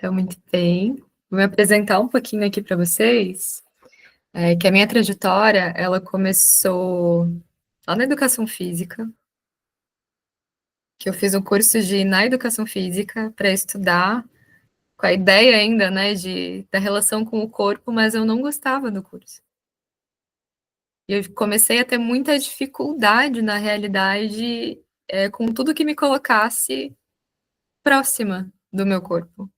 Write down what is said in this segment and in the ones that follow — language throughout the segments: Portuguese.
Então, muito bem. Vou me apresentar um pouquinho aqui para vocês, que a minha trajetória, ela começou lá na educação física, que eu fiz um curso na educação física para estudar, com a ideia ainda, né, da relação com o corpo, mas eu não gostava do curso. E eu comecei a ter muita dificuldade, na realidade, com tudo que me colocasse próxima do meu corpo.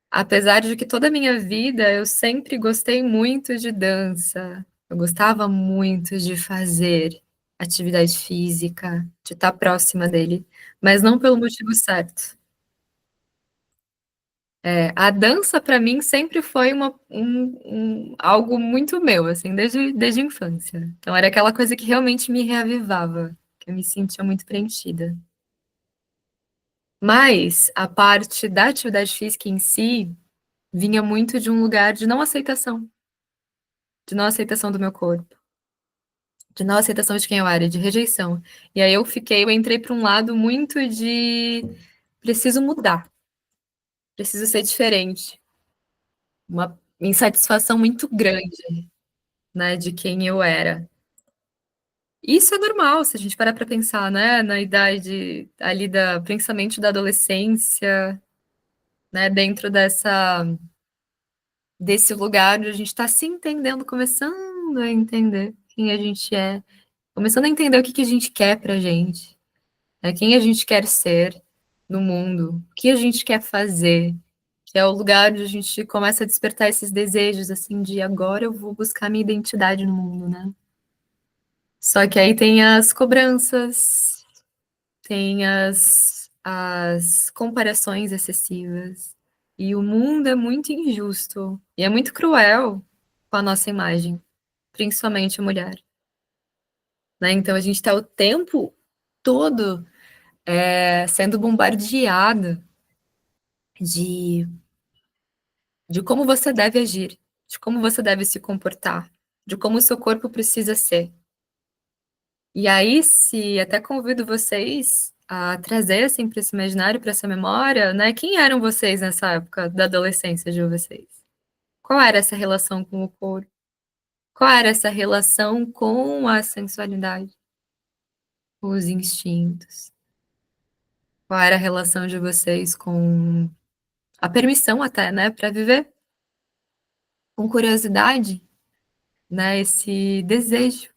Apesar de que toda a minha vida eu sempre gostei muito de dança, eu gostava muito de fazer atividade física, de estar próxima dele, mas não pelo motivo certo. A dança para mim sempre foi algo muito meu, assim, desde a infância. Então era aquela coisa que realmente me reavivava, que eu me sentia muito preenchida. Mas a parte da atividade física em si vinha muito de um lugar de não aceitação do meu corpo, de não aceitação de quem eu era, de rejeição. E aí eu entrei para um lado muito de preciso mudar, preciso ser diferente. Uma insatisfação muito grande, né, de quem eu era. Isso é normal, se a gente parar para pensar, né, na idade ali principalmente da adolescência, né, dentro desse lugar onde a gente está se entendendo, começando a entender quem a gente é, começando a entender o que a gente quer pra gente, né? Quem a gente quer ser no mundo, o que a gente quer fazer, que é o lugar onde a gente começa a despertar esses desejos, assim, de agora eu vou buscar minha identidade no mundo, né? Só que aí tem as cobranças, tem as comparações excessivas, e o mundo é muito injusto, e é muito cruel com a nossa imagem, principalmente a mulher, né? Então a gente está o tempo todo sendo bombardeada de, de como você deve agir, de como você deve se comportar, de como o seu corpo precisa ser. E aí, se até convido vocês a trazer assim, para esse imaginário, para essa memória, né? Quem eram vocês nessa época da adolescência de vocês? Qual era essa relação com o corpo? Qual era essa relação com a sensualidade, com os instintos? Qual era a relação de vocês com a permissão até, né, para viver? Com curiosidade, né, esse desejo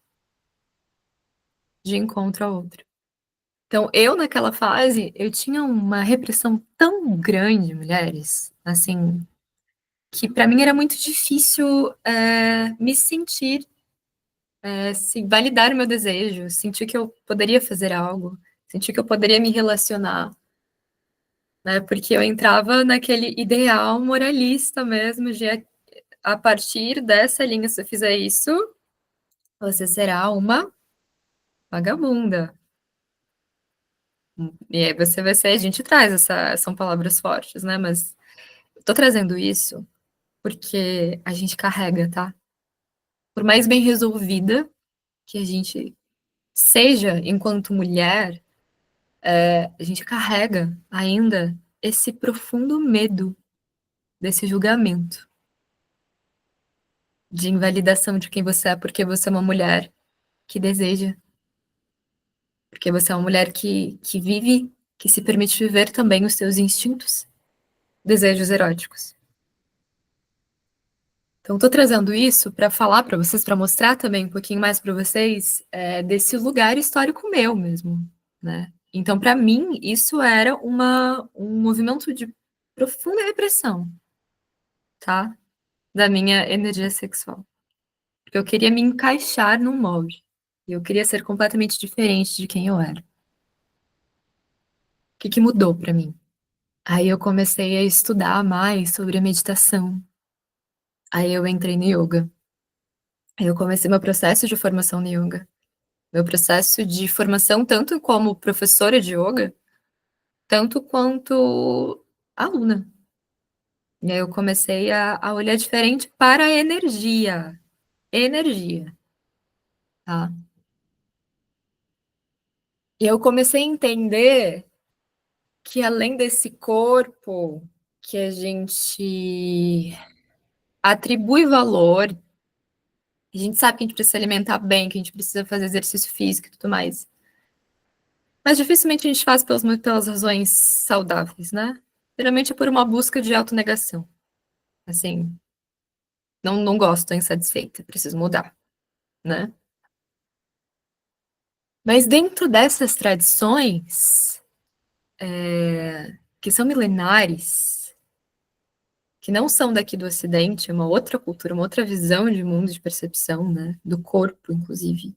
de encontro ao outro. Então, eu naquela fase, eu tinha uma repressão tão grande, mulheres, assim, que para mim era muito difícil me sentir, validar o meu desejo, sentir que eu poderia fazer algo, sentir que eu poderia me relacionar, né? Porque eu entrava naquele ideal moralista mesmo de a partir dessa linha, se eu fizer isso, você será uma vagabunda. E aí você vai ser, a gente traz são palavras fortes, né? Mas eu tô trazendo isso porque a gente carrega, tá? Por mais bem resolvida que a gente seja enquanto mulher, a gente carrega ainda esse profundo medo desse julgamento, de invalidação de quem você é, porque você é uma mulher que deseja, porque você é uma mulher que vive, que se permite viver também os seus instintos, desejos eróticos. Então, estou trazendo isso para falar para vocês, para mostrar também um pouquinho mais para vocês desse lugar histórico meu mesmo, né? Então, para mim, isso era um movimento de profunda repressão, tá? Da minha energia sexual. Porque eu queria me encaixar num molde. Eu queria ser completamente diferente de quem eu era. O que mudou para mim? Aí eu comecei a estudar mais sobre a meditação. Aí eu entrei no yoga. Aí eu comecei meu processo de formação no yoga. Meu processo de formação, tanto como professora de yoga, tanto quanto aluna. E aí eu comecei a olhar diferente para a energia. Energia, tá? E eu comecei a entender que além desse corpo que a gente atribui valor, a gente sabe que a gente precisa se alimentar bem, que a gente precisa fazer exercício físico e tudo mais. Mas dificilmente a gente faz pelas razões saudáveis, né? Geralmente é por uma busca de autonegação. Assim, não gosto, tô insatisfeita, preciso mudar, né? Mas dentro dessas tradições, que são milenares, que não são daqui do Ocidente, é uma outra cultura, uma outra visão de mundo, de percepção, né? Do corpo, inclusive.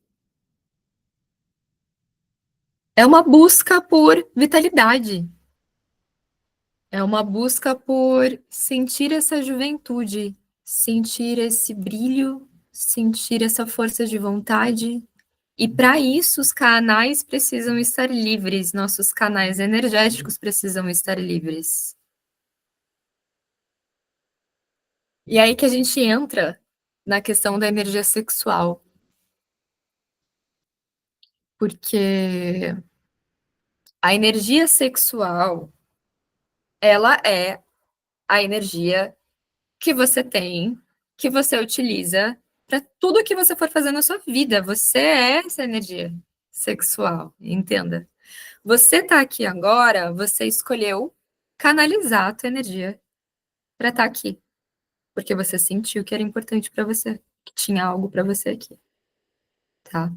É uma busca por vitalidade, é uma busca por sentir essa juventude, sentir esse brilho, sentir essa força de vontade. E para isso, os canais precisam estar livres, nossos canais energéticos precisam estar livres. E aí que a gente entra na questão da energia sexual, porque a energia sexual, ela é a energia que você tem, que você utiliza para tudo que você for fazer na sua vida. Você é essa energia sexual, entenda. Você está aqui agora, você escolheu canalizar a tua energia para estar aqui, porque você sentiu que era importante para você, que tinha algo para você aqui, tá?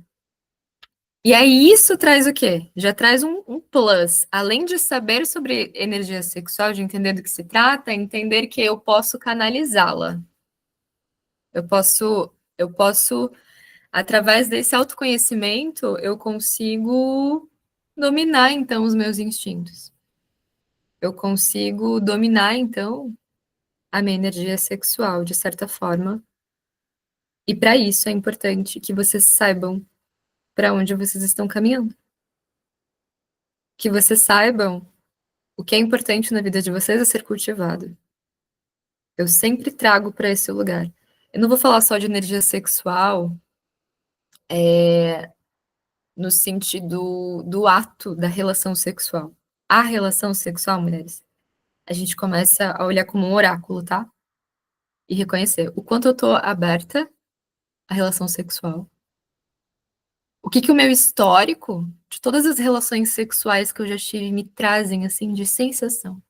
E aí isso traz o quê? Já traz um plus. Além de saber sobre energia sexual, de entender do que se trata, entender que eu posso canalizá-la. Eu posso, através desse autoconhecimento, eu consigo dominar então os meus instintos. Eu consigo dominar então a minha energia sexual, de certa forma. E para isso é importante que vocês saibam para onde vocês estão caminhando. Que vocês saibam o que é importante na vida de vocês a ser cultivado. Eu sempre trago para esse lugar. Eu não vou falar só de energia sexual, no sentido do ato da relação sexual. A relação sexual, mulheres, a gente começa a olhar como um oráculo, tá? E reconhecer o quanto eu tô aberta à relação sexual. O que que o meu histórico de todas as relações sexuais que eu já tive me trazem, assim, de sensação.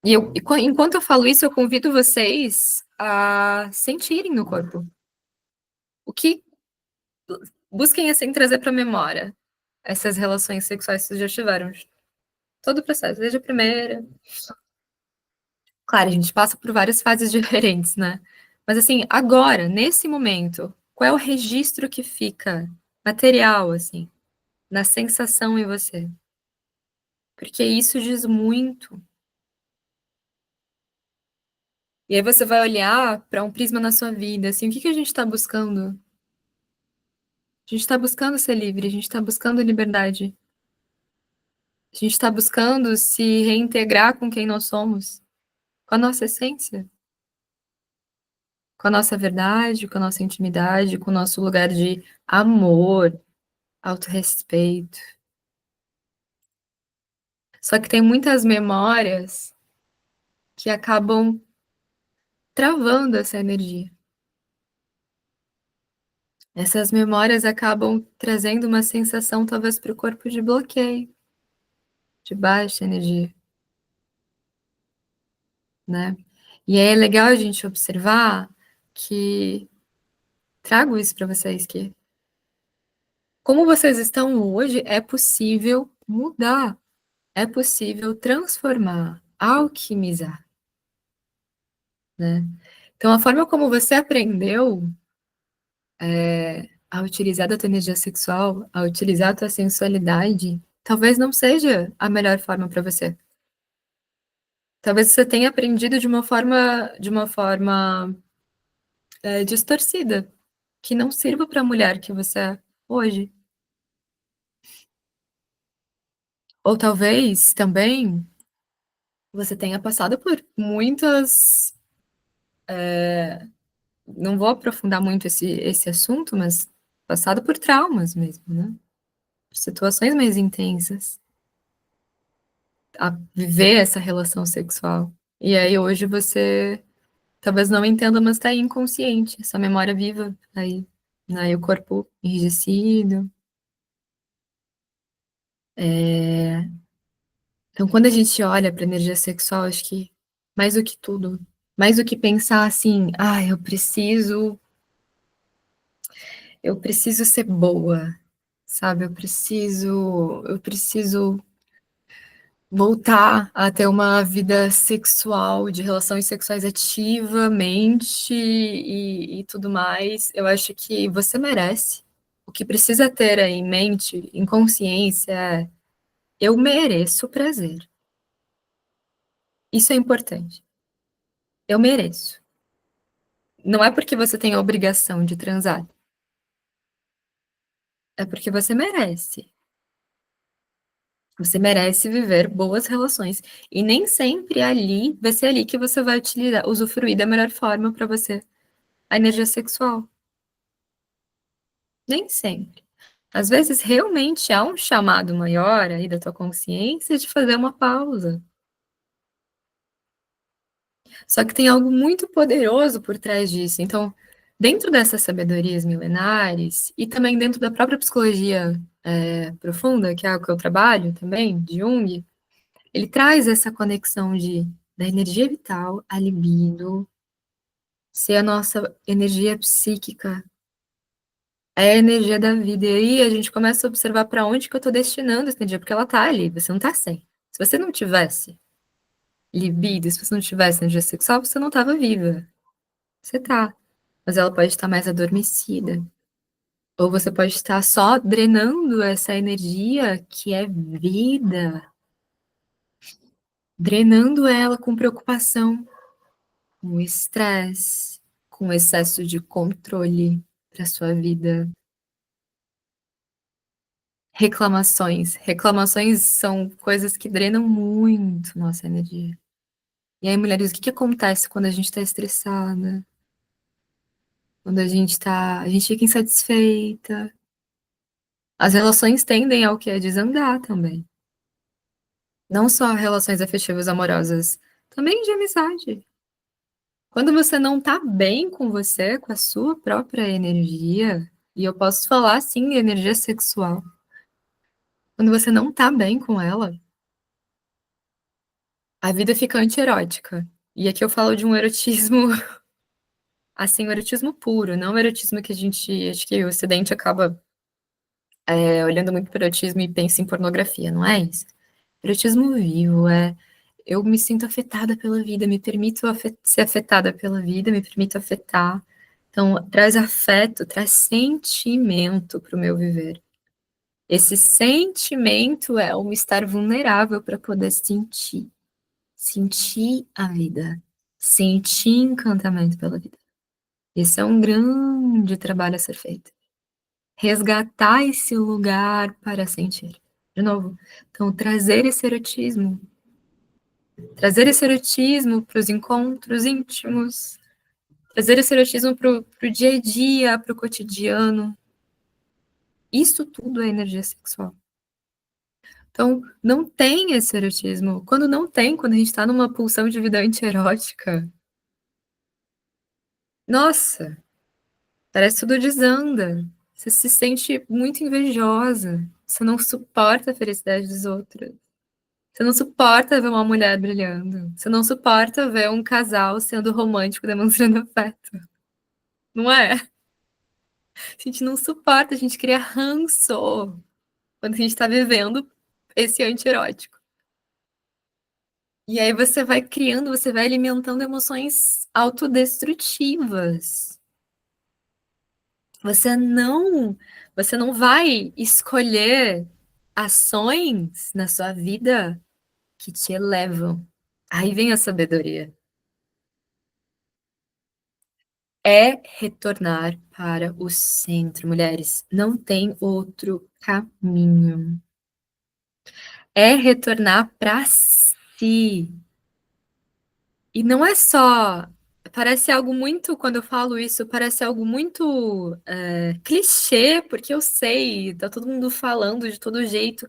Enquanto eu falo isso, eu convido vocês a sentirem no corpo. O que busquem assim trazer para a memória essas relações sexuais que vocês já tiveram. Todo o processo, desde a primeira. Claro, a gente passa por várias fases diferentes, né? Mas assim, agora, nesse momento, qual é o registro que fica material, assim, na sensação em você? Porque isso diz muito. E aí você vai olhar para um prisma na sua vida, assim, o que que a gente está buscando? A gente está buscando ser livre, a gente está buscando liberdade. A gente está buscando se reintegrar com quem nós somos, com a nossa essência, com a nossa verdade, com a nossa intimidade, com o nosso lugar de amor, autorrespeito. Só que tem muitas memórias que acabam travando essa energia. Essas memórias acabam trazendo uma sensação, talvez, para o corpo de bloqueio, de baixa energia, né? E aí é legal a gente observar que trago isso para vocês, que como vocês estão hoje, é possível mudar, é possível transformar, alquimizar, né? Então, a forma como você aprendeu a utilizar a tua energia sexual, a utilizar a tua sensualidade, talvez não seja a melhor forma para você. Talvez você tenha aprendido de uma forma distorcida, que não sirva para a mulher que você é hoje. Ou talvez também você tenha passado por muitas. Não vou aprofundar muito esse assunto, mas passado por traumas mesmo, né? Por situações mais intensas. a viver essa relação sexual. E aí hoje você talvez não entenda, mas tá aí inconsciente, essa memória viva aí, né? E o corpo enrijecido. Então, quando a gente olha para energia sexual, acho que mais do que tudo, mais do que pensar assim, ah, eu preciso ser boa, sabe? Eu preciso voltar a ter uma vida sexual, de relações sexuais ativamente e tudo mais. Eu acho que você merece. O que precisa ter aí em mente, em consciência, é eu mereço prazer. Isso é importante. Eu mereço. Não é porque você tem a obrigação de transar, é porque você merece. Você merece viver boas relações. E nem sempre ali vai ser ali que você vai utilizar, usufruir da melhor forma para você a energia sexual. Nem sempre. Às vezes realmente há um chamado maior aí da tua consciência de fazer uma pausa. Só que tem algo muito poderoso por trás disso. Então, dentro dessas sabedorias milenares e também dentro da própria psicologia profunda, que é o que eu trabalho também, de Jung, ele traz essa conexão da energia vital, a libido, ser a nossa energia psíquica, é a energia da vida. E aí a gente começa a observar para onde que eu estou destinando essa energia, porque ela está ali, você não está sem. Se você não tivesse libido, se você não tivesse energia sexual, você não estava viva. Você tá. Mas ela pode estar mais adormecida. Ou você pode estar só drenando essa energia que é vida, drenando ela com preocupação, com estresse, com excesso de controle para sua vida. Reclamações. Reclamações são coisas que drenam muito nossa energia. E aí, mulheres, o que que acontece quando a gente tá estressada? Quando a gente fica insatisfeita. As relações tendem ao que é desandar também. Não só relações afetivas amorosas, também de amizade. Quando você não tá bem com você, com a sua própria energia, e eu posso falar sim, energia sexual. Quando você não tá bem com ela, a vida fica antierótica. E aqui eu falo de um erotismo, assim, um erotismo puro, não um erotismo que a gente, acho que o Ocidente acaba olhando muito para o erotismo e pensa em pornografia, não é isso? Erotismo vivo, eu me sinto afetada pela vida, me permito ser afetada pela vida, me permito afetar. Então, traz afeto, traz sentimento para o meu viver. Esse sentimento é um estar vulnerável para poder sentir a vida, sentir encantamento pela vida. Esse é um grande trabalho a ser feito. Resgatar esse lugar para sentir. De novo, então trazer esse erotismo para os encontros íntimos, trazer esse erotismo para o dia a dia, para o cotidiano. Isso tudo é energia sexual. Então, não tem esse erotismo. Quando não tem, quando a gente está numa pulsão de vida antierótica, nossa, parece que tudo desanda. Você se sente muito invejosa. Você não suporta a felicidade dos outros. Você não suporta ver uma mulher brilhando. Você não suporta ver um casal sendo romântico, demonstrando afeto. Não é? A gente não suporta, a gente cria ranço quando a gente tá vivendo esse antierótico. E aí você vai criando, você vai alimentando emoções autodestrutivas. Você não, você não vai escolher ações na sua vida que te elevam. Aí vem a sabedoria. É retornar para o centro, mulheres. Não tem outro caminho. É retornar para si. E não é só. Parece algo muito, quando eu falo isso, parece algo muito clichê, porque eu sei, tá todo mundo falando de todo jeito,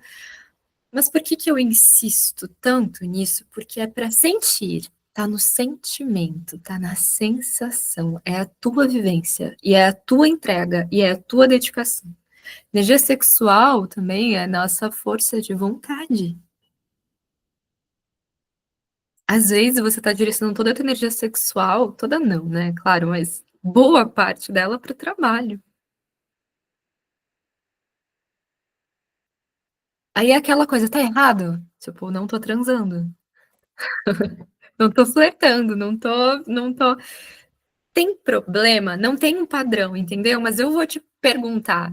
Mas por que que eu insisto tanto nisso? Porque é para sentir, tá no sentimento, tá na sensação, é a tua vivência, e é a tua entrega, e é a tua dedicação. Energia sexual também é a nossa força de vontade. Às vezes você tá direcionando toda a tua energia sexual, toda não, né? Claro, mas boa parte dela para o trabalho. Aí é aquela coisa, tá errado? Tipo, não tô transando. Não tô flertando, não tô. Tem problema? Não tem um padrão, entendeu? Mas eu vou te perguntar.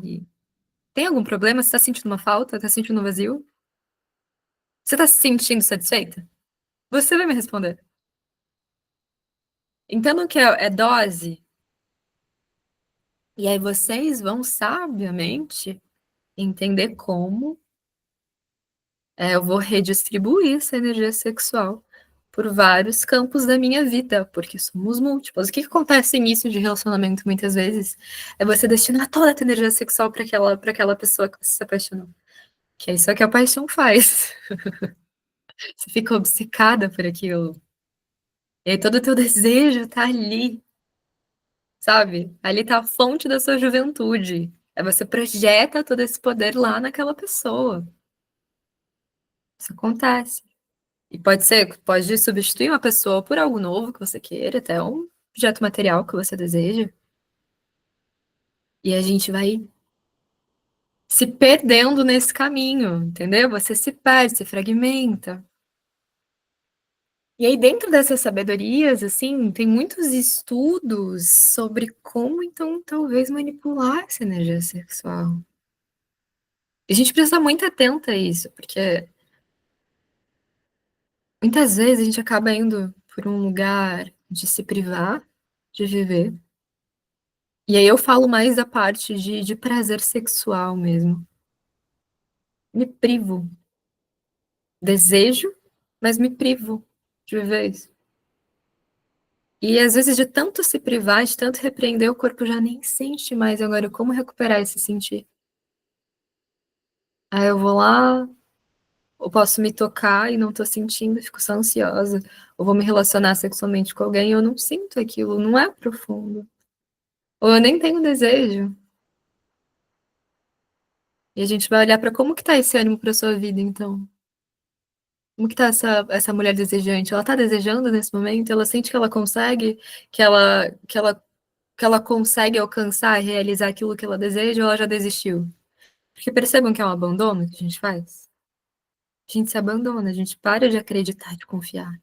Tem algum problema? Você tá sentindo uma falta? Tá sentindo um vazio? Você tá se sentindo satisfeita? Você vai me responder. Entendam que é dose. E aí vocês vão sabiamente entender como eu vou redistribuir essa energia sexual por vários campos da minha vida, porque somos múltiplos. O que que acontece no início de relacionamento muitas vezes é você destinar toda a tua energia sexual para aquela pessoa que você se apaixonou. Que é isso que a paixão faz. Você fica obcecada por aquilo. E aí todo o teu desejo tá ali, sabe? Ali tá a fonte da sua juventude. Aí você projeta todo esse poder lá naquela pessoa. Isso acontece. E pode substituir uma pessoa por algo novo que você queira, até um objeto material que você deseja. E a gente vai se perdendo nesse caminho, entendeu? Você se perde, se fragmenta. E aí, dentro dessas sabedorias, assim, tem muitos estudos sobre como, então, talvez manipular essa energia sexual. E a gente precisa estar muito atenta a isso, porque muitas vezes a gente acaba indo por um lugar de se privar de viver. E aí eu falo mais da parte de prazer sexual mesmo. Me privo. Desejo, mas me privo de viver isso. E às vezes, de tanto se privar, de tanto repreender, o corpo já nem sente mais. Agora, como recuperar esse sentir? Aí eu vou lá, eu posso me tocar e não tô sentindo, fico só ansiosa. Ou vou me relacionar sexualmente com alguém e eu não sinto aquilo, não é profundo. Ou eu nem tenho desejo. E a gente vai olhar pra como que tá esse ânimo pra sua vida, então. Como que tá essa mulher desejante? Ela tá desejando nesse momento? Ela sente que ela consegue? Que ela consegue alcançar e realizar aquilo que ela deseja ou ela já desistiu? Porque percebam que é um abandono que a gente faz. A gente se abandona, a gente para de acreditar, de confiar.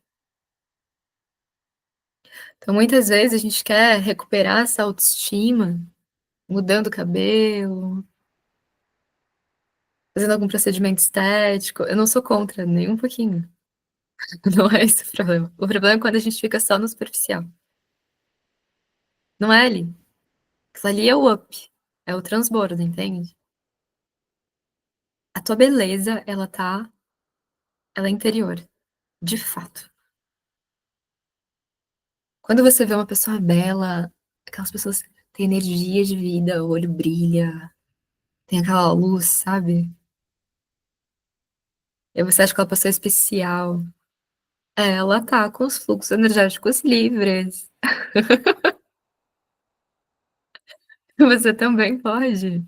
Então, muitas vezes a gente quer recuperar essa autoestima, mudando o cabelo, fazendo algum procedimento estético. Eu não sou contra, nem um pouquinho. Não é esse o problema. O problema é quando a gente fica só no superficial. Não é ali. Aquilo ali é o up. É o transbordo, entende? A tua beleza, ela é interior, de fato. Quando você vê uma pessoa bela, aquelas pessoas têm energia de vida, o olho brilha, tem aquela luz, sabe? E você acha que aquela pessoa é especial. Ela tá com os fluxos energéticos livres. Você também pode.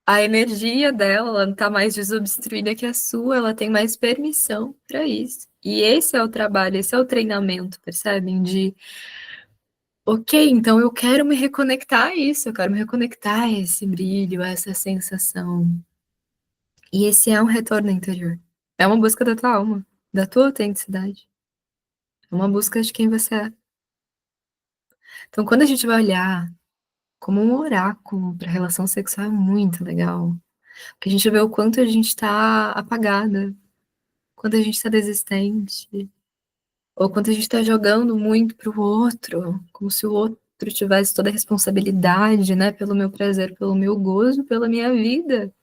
A energia dela, ela tá mais desobstruída que a sua, ela tem mais permissão para isso. E esse é o trabalho, esse é o treinamento, percebem? Ok, então eu quero me reconectar a isso, eu quero me reconectar a esse brilho, a essa sensação. E esse é um retorno interior. É uma busca da tua alma, da tua autenticidade. É uma busca de quem você é. Então, quando a gente vai olhar como um oráculo para a relação sexual, é muito legal. Porque a gente vê o quanto a gente está apagada, quanto a gente está desistente, ou quanto a gente está jogando muito pro outro, como se o outro tivesse toda a responsabilidade, né, pelo meu prazer, pelo meu gozo, pela minha vida.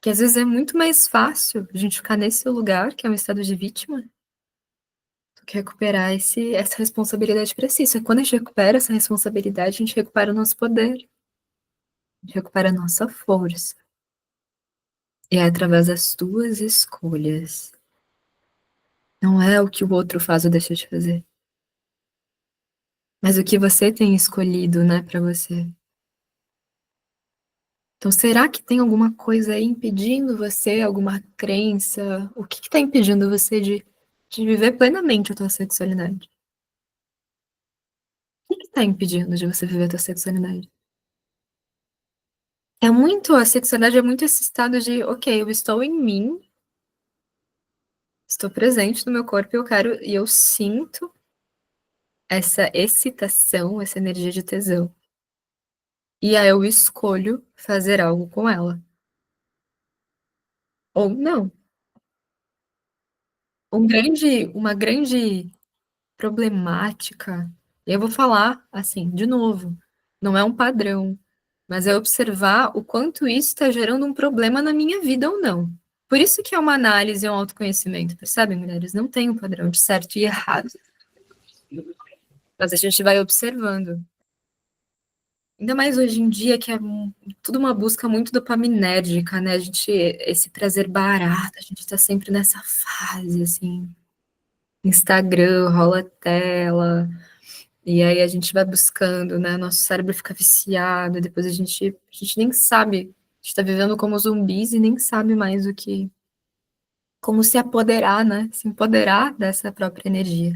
Que às vezes é muito mais fácil a gente ficar nesse lugar, que é um estado de vítima, do que recuperar essa responsabilidade para si. Só que quando a gente recupera essa responsabilidade, a gente recupera o nosso poder, a gente recupera a nossa força. E é através das tuas escolhas. Não é o que o outro faz ou deixa de fazer. Mas o que você tem escolhido, né, pra você. Então, será que tem alguma coisa aí impedindo você, alguma crença? O que está impedindo você de viver plenamente a tua sexualidade? O que está impedindo de você viver a tua sexualidade? A sexualidade é muito esse estado de, ok, eu estou em mim, estou presente no meu corpo e eu quero, e eu sinto essa excitação, essa energia de tesão. E aí eu escolho fazer algo com ela. Ou não. Uma grande problemática. E eu vou falar assim, de novo, não é um padrão, mas é observar o quanto isso está gerando um problema na minha vida ou não. Por isso que é uma análise e um autoconhecimento, percebem, mulheres? Não tem um padrão de certo e errado, mas a gente vai observando. Ainda mais hoje em dia, que é tudo uma busca muito dopaminérgica, né? Esse prazer barato, a gente tá sempre nessa fase, assim. Instagram, rola tela, e aí a gente vai buscando, né? Nosso cérebro fica viciado, depois a gente nem sabe, a gente tá vivendo como zumbis e nem sabe mais como se apoderar, né? Se empoderar dessa própria energia.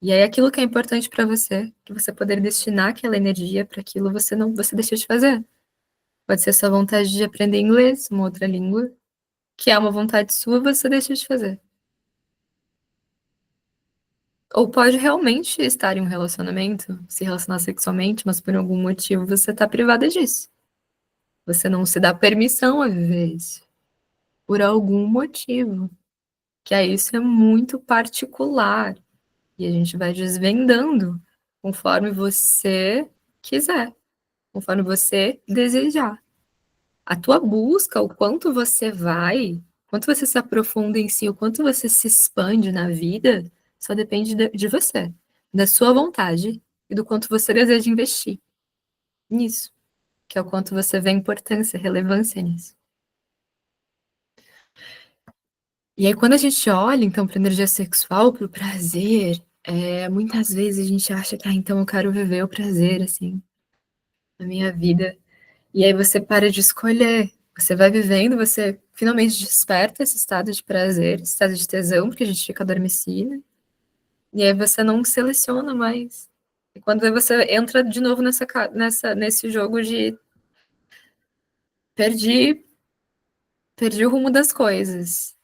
E aí aquilo que é importante para você, que você poder destinar aquela energia para aquilo, você deixa de fazer. Pode ser sua vontade de aprender inglês, uma outra língua, que é uma vontade sua, você deixa de fazer. Ou pode realmente estar em um relacionamento, se relacionar sexualmente, mas por algum motivo você tá privada disso. Você não se dá permissão a viver isso. Por algum motivo. Que aí isso é muito particular. E a gente vai desvendando conforme você quiser, conforme você desejar. A tua busca, o quanto você vai, quanto você se aprofunda em si, o quanto você se expande na vida, só depende de você, da sua vontade e do quanto você deseja investir nisso, que é o quanto você vê importância, relevância nisso. E aí, quando a gente olha, então, para a energia sexual, para o prazer, muitas vezes a gente acha que, então eu quero viver o prazer, assim, na minha vida. E aí você para de escolher. Você vai vivendo, você finalmente desperta esse estado de prazer, esse estado de tesão, porque a gente fica adormecida. E aí você não seleciona mais. E quando você entra de novo nesse jogo de perdi, perdi o rumo das coisas,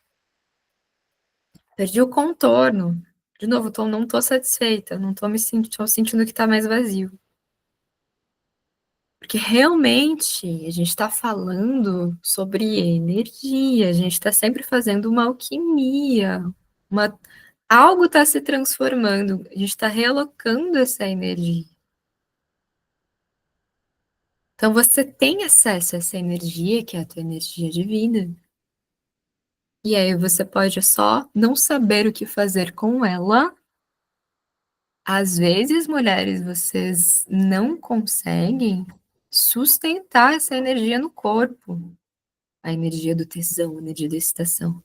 perdi o contorno. De novo, não tô satisfeita, não tô tô sentindo que tá mais vazio. Porque realmente a gente está falando sobre energia, a gente está sempre fazendo uma alquimia, uma, algo está se transformando, a gente está realocando essa energia. Então você tem acesso a essa energia, que é a tua energia de vida. E aí você pode só não saber o que fazer com ela. Às vezes, mulheres, vocês não conseguem sustentar essa energia no corpo. A energia do tesão, a energia da excitação.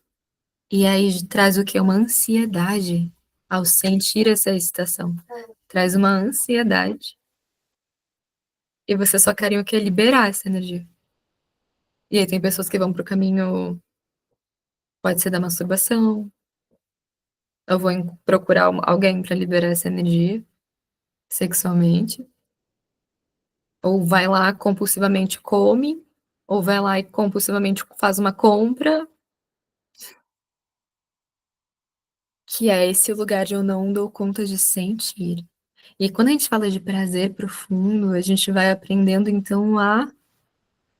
E aí traz o que? Uma ansiedade ao sentir essa excitação. Traz uma ansiedade. E você só quer o que? Liberar essa energia. E aí tem pessoas que vão pro caminho, pode ser da masturbação, eu vou procurar alguém para liberar essa energia sexualmente, ou vai lá compulsivamente come, ou vai lá e compulsivamente faz uma compra, que é esse lugar de eu não dou conta de sentir. E quando a gente fala de prazer profundo, a gente vai aprendendo então a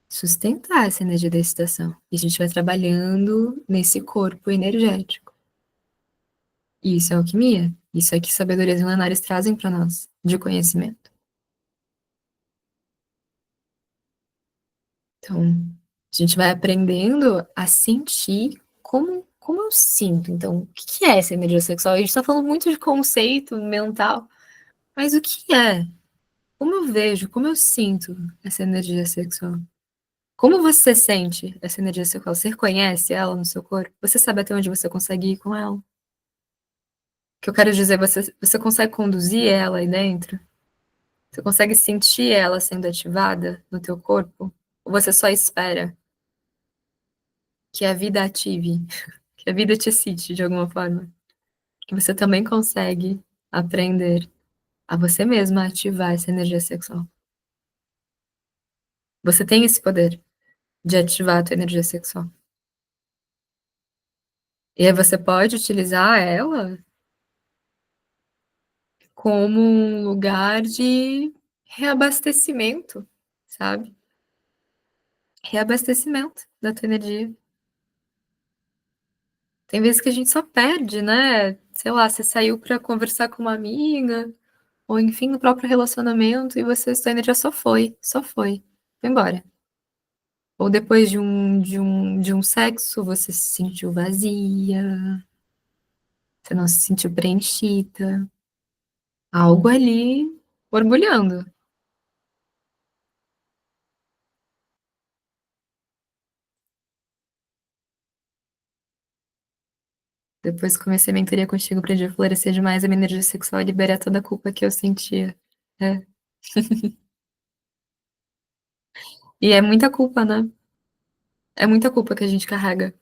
sustentar essa energia da excitação. E a gente vai trabalhando nesse corpo energético. E isso é alquimia. Isso é que sabedorias milenares trazem para nós, de conhecimento. Então, a gente vai aprendendo a sentir como eu sinto. Então, o que é essa energia sexual? A gente está falando muito de conceito mental, mas o que é? Como eu vejo, como eu sinto essa energia sexual? Como você sente essa energia sexual? Você reconhece ela no seu corpo? Você sabe até onde você consegue ir com ela? O que eu quero dizer, você consegue conduzir ela aí dentro? Você consegue sentir ela sendo ativada no teu corpo? Ou você só espera que a vida ative, que a vida te excite de alguma forma? Que você também consegue aprender a você mesma ativar essa energia sexual. Você tem esse poder de ativar a tua energia sexual. E aí você pode utilizar ela como um lugar de reabastecimento, sabe? Reabastecimento da tua energia. Tem vezes que a gente só perde, né? Sei lá, você saiu pra conversar com uma amiga, ou enfim, no próprio relacionamento, e você, sua energia foi embora. Ou depois de um sexo, você se sentiu vazia, você não se sentiu preenchida. Algo ali borbulhando. Depois que comecei a mentoria contigo, aprendi a florescer demais a minha energia sexual e liberar toda a culpa que eu sentia. É. E é muita culpa, né? É muita culpa que a gente carrega.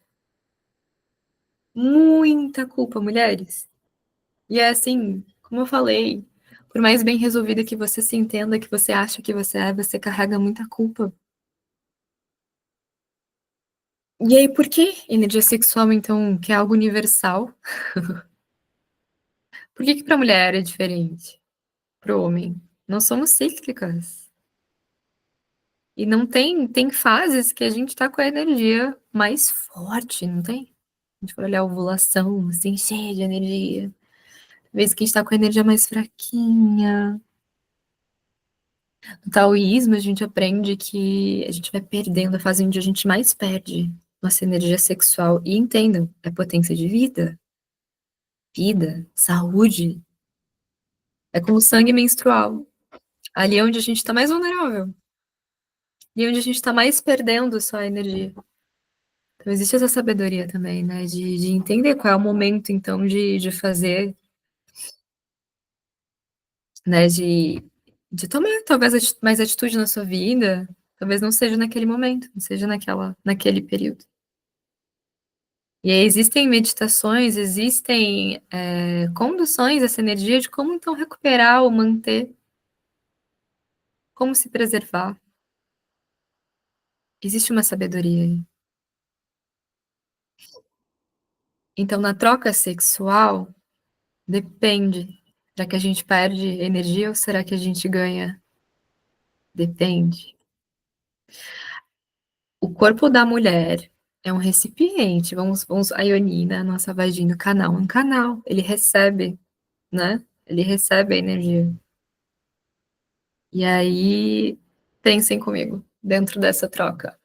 Muita culpa, mulheres. E é assim, como eu falei, por mais bem resolvida que você se entenda, que você acha que você carrega muita culpa. E aí, por que energia sexual, então, que é algo universal? Por que que para mulher é diferente? Para o homem? Nós somos cíclicas. E não tem fases que a gente tá com a energia mais forte, não tem? A gente for olhar a ovulação, assim, cheia de energia. Vezes que a gente tá com a energia mais fraquinha. No taoísmo, a gente aprende que a gente vai perdendo a fase onde a gente mais perde nossa energia sexual. E entendam, é potência de vida, vida, saúde. É como o sangue menstrual. Ali é onde a gente tá mais vulnerável. E onde a gente tá mais perdendo só a energia. Então, existe essa sabedoria também, né? De entender qual é o momento, então, de fazer, né? De tomar, talvez, mais atitude na sua vida. Talvez não seja naquele momento, não seja naquele período. E aí existem meditações, existem conduções dessa energia de como, então, recuperar ou manter, como se preservar. Existe uma sabedoria aí. Então, na troca sexual, depende. Será que a gente perde energia ou será que a gente ganha? Depende. O corpo da mulher é um recipiente. Vamos a ionina, a nossa vagina, o canal, é um canal. Ele recebe, né? Ele recebe a energia. E aí, pensem comigo, dentro dessa troca.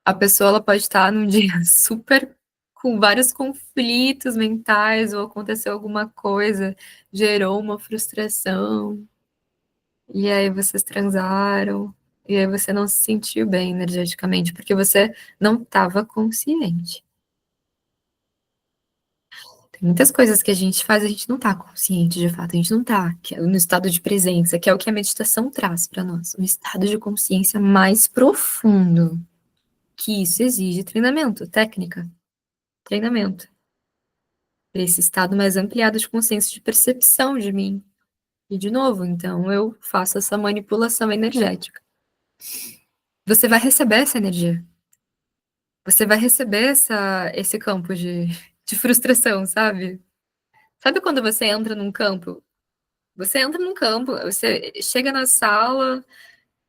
A pessoa ela pode estar num dia super com vários conflitos mentais, ou aconteceu alguma coisa, gerou uma frustração, e aí vocês transaram, e aí você não se sentiu bem energeticamente, porque você não estava consciente. Tem muitas coisas que a gente faz, a gente não está consciente de fato, a gente não está no estado de presença, que é o que a meditação traz para nós, um estado de consciência mais profundo, que isso exige treinamento, técnica, treinamento, para esse estado mais ampliado de consciência, de percepção de mim. E de novo, então eu faço essa manipulação energética. Você vai receber essa energia. Você vai receber esse campo de frustração, sabe? Sabe quando você entra num campo? Você entra num campo, você chega na sala,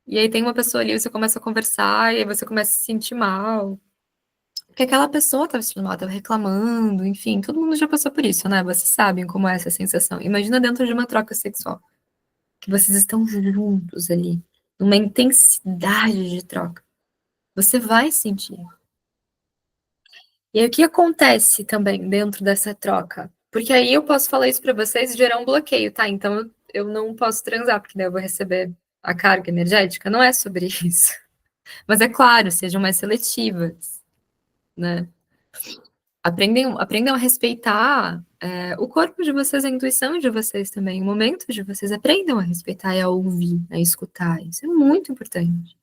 e aí tem uma pessoa ali, você começa a conversar, e aí você começa a se sentir mal. Porque aquela pessoa estava se sentindo mal, estava reclamando, enfim, todo mundo já passou por isso, né? Vocês sabem como é essa sensação. Imagina dentro de uma troca sexual, que vocês estão juntos ali, numa intensidade de troca. Você vai sentir. E aí, o que acontece também dentro dessa troca? Porque aí eu posso falar isso pra vocês e gerar um bloqueio, tá? Então eu não posso transar, porque daí eu vou receber a carga energética. Não é sobre isso. Mas é claro, sejam mais seletivas, né? Aprendam a respeitar o corpo de vocês, a intuição de vocês também, o momento de vocês. Aprendam a respeitar e a ouvir, a escutar. Isso é muito importante.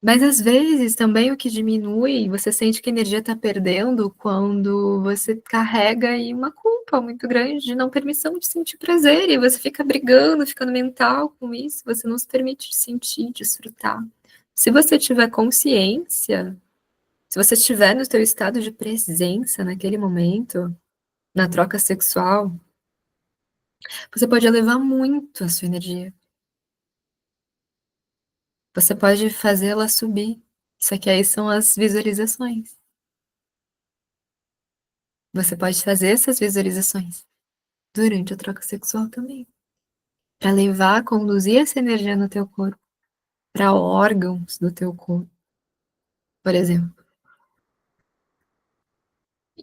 Mas às vezes também o que diminui, você sente que a energia está perdendo quando você carrega aí uma culpa muito grande de não permissão de sentir prazer, e você fica brigando, ficando mental com isso, você não se permite sentir, desfrutar. Se você tiver consciência, se você estiver no teu estado de presença naquele momento, na troca sexual, você pode elevar muito a sua energia. Você pode fazê-la subir. Isso aqui aí são as visualizações. Você pode fazer essas visualizações durante a troca sexual também, para levar, conduzir essa energia no teu corpo, para órgãos do teu corpo, por exemplo.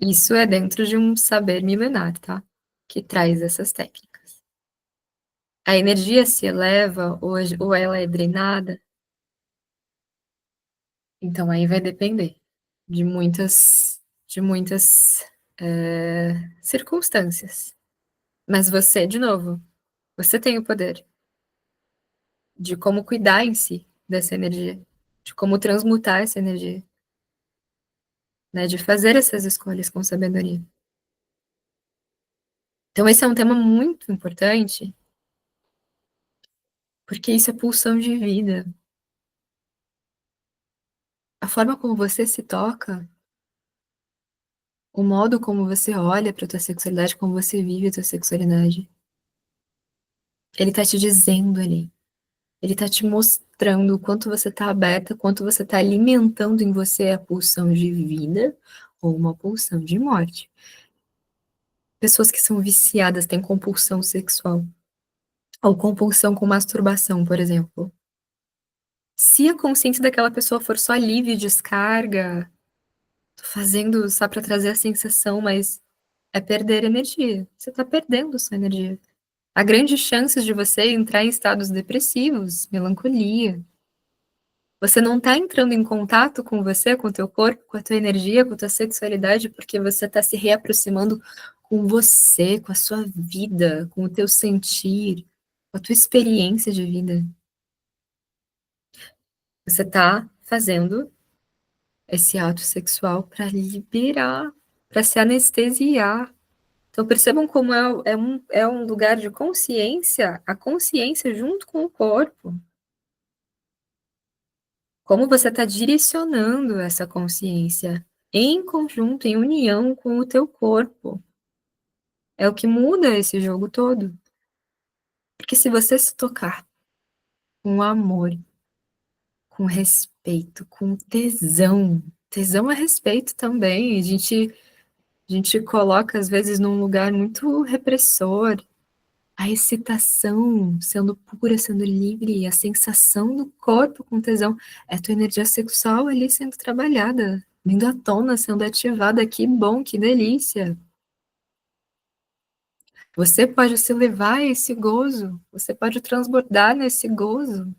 Isso é dentro de um saber milenar, tá? Que traz essas técnicas. A energia se eleva ou ela é drenada, então aí vai depender de muitas circunstâncias. Mas você, de novo, você tem o poder de como cuidar em si dessa energia, de como transmutar essa energia, né, de fazer essas escolhas com sabedoria. Então esse é um tema muito importante, porque isso é pulsão de vida. A forma como você se toca, o modo como você olha para tua sexualidade, como você vive a tua sexualidade, ele tá te dizendo ali. Ele tá te mostrando o quanto você tá aberta, quanto você tá alimentando em você a pulsão de vida ou uma pulsão de morte. Pessoas que são viciadas têm compulsão sexual, ou compulsão com masturbação, por exemplo. Se a consciência daquela pessoa for só alívio e descarga, tô fazendo só para trazer a sensação, mas é perder energia. Você tá perdendo sua energia. Há grandes chances de você entrar em estados depressivos, melancolia. Você não tá entrando em contato com você, com o teu corpo, com a tua energia, com a tua sexualidade, porque você tá se reaproximando com você, com a sua vida, com o teu sentir, com a tua experiência de vida. Você tá fazendo esse ato sexual para liberar, para se anestesiar. Então percebam como é um lugar de consciência, a consciência junto com o corpo. Como você está direcionando essa consciência em conjunto, em união com o teu corpo. É o que muda esse jogo todo. Porque se você se tocar com amor, com respeito, com tesão, tesão é respeito também. A gente coloca, às vezes, num lugar muito repressor, a excitação sendo pura, sendo livre, a sensação do corpo com tesão, é a tua energia sexual ali sendo trabalhada, vindo à tona, sendo ativada, que bom, que delícia. Você pode se levar a esse gozo, você pode transbordar nesse gozo.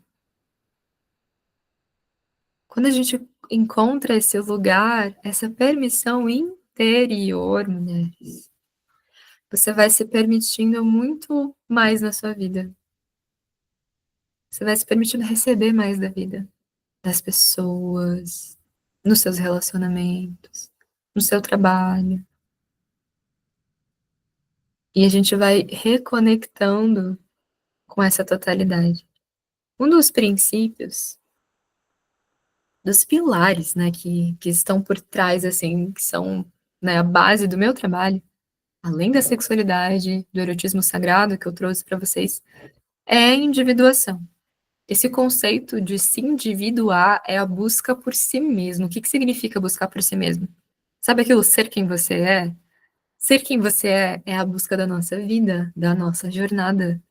Quando a gente encontra esse lugar, essa permissão interior, mulheres, você vai se permitindo muito mais na sua vida. Você vai se permitindo receber mais da vida, das pessoas, nos seus relacionamentos, no seu trabalho. E a gente vai reconectando com essa totalidade. Um dos princípios, dos pilares, né, que estão por trás, assim, que são, né, a base do meu trabalho, além da sexualidade, do erotismo sagrado que eu trouxe para vocês, é a individuação. Esse conceito de se individuar é a busca por si mesmo. O que que significa buscar por si mesmo? Sabe aquilo ser quem você é? Ser quem você é a busca da nossa vida, da nossa jornada.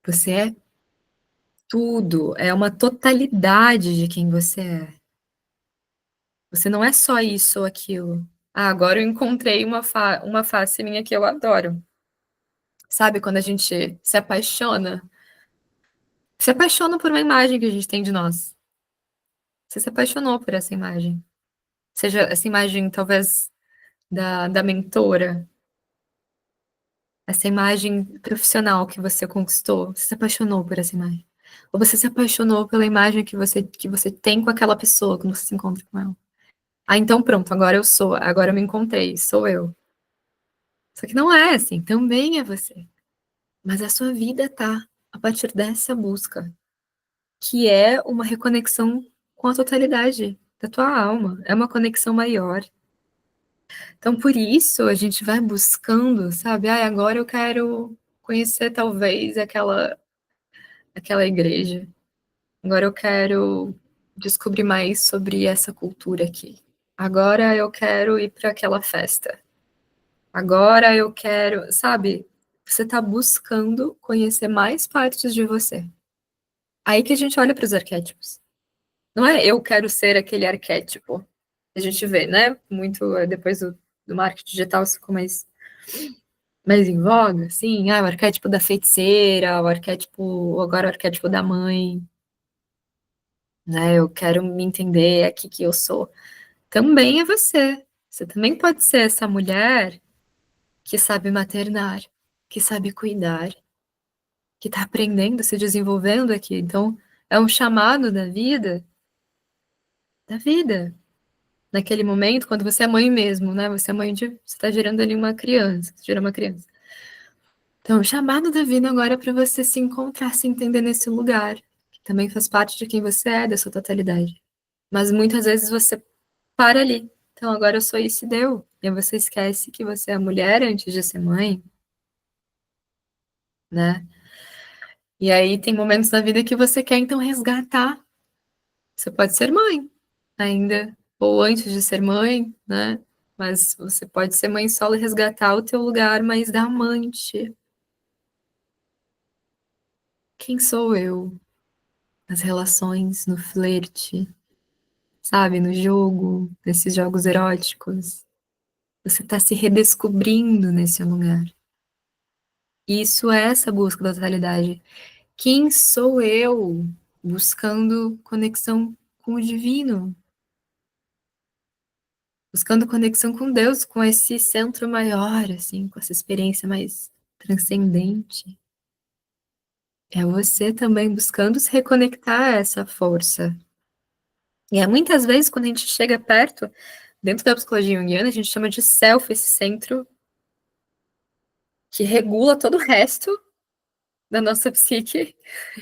Você é tudo, é uma totalidade de quem você é. Você não é só isso ou aquilo. Ah, agora eu encontrei uma face minha que eu adoro. Sabe quando a gente se apaixona Se apaixona por uma imagem que a gente tem de nós. Você se apaixonou por essa imagem. Seja essa imagem, talvez, da mentora, essa imagem profissional que você conquistou. Você se apaixonou por essa imagem. Ou você se apaixonou pela imagem que você tem com aquela pessoa quando você se encontra com ela. Ah, então pronto, agora eu sou, agora eu me encontrei, sou eu. Só que não é assim, também é você. Mas a sua vida tá a partir dessa busca, que é uma reconexão com a totalidade da tua alma. É uma conexão maior. Então, por isso, a gente vai buscando, sabe? Ah, agora eu quero conhecer talvez aquela igreja. Agora eu quero descobrir mais sobre essa cultura aqui. Agora eu quero ir para aquela festa. Agora eu quero, sabe? Você está buscando conhecer mais partes de você. Aí que a gente olha para os arquétipos. Não é eu quero ser aquele arquétipo. A gente vê, né? Muito depois do marketing digital, isso ficou mais em voga, assim. Ah, o arquétipo da feiticeira, o arquétipo, agora o arquétipo da mãe, né? Eu quero me entender, é aqui que eu sou. Também é você. Você também pode ser essa mulher que sabe maternar, que sabe cuidar, que está aprendendo, se desenvolvendo aqui. Então, é um chamado da vida. Naquele momento, quando você é mãe mesmo, né? Você é mãe de, você está gerando ali uma criança, você gera uma criança. Então, o chamado da vida agora é para você se encontrar, se entender nesse lugar, que também faz parte de quem você é, da sua totalidade. Mas muitas vezes você para ali. Então, agora eu sou isso e deu. E aí você esquece que você é mulher antes de ser mãe, né? E aí tem momentos na vida que você quer então resgatar. Você pode ser mãe ainda, ou antes de ser mãe, né? Mas você pode ser mãe solo e resgatar o teu lugar mais da amante. Quem sou eu? Nas relações, no flerte, sabe? No jogo, nesses jogos eróticos. Você está se redescobrindo nesse lugar. Isso é essa busca da totalidade. Quem sou eu buscando conexão com o divino? Buscando conexão com Deus, com esse centro maior, assim, com essa experiência mais transcendente. É você também buscando se reconectar a essa força. E é muitas vezes, quando a gente chega perto, dentro da psicologia junguiana, a gente chama de self, esse centro que regula todo o resto da nossa psique,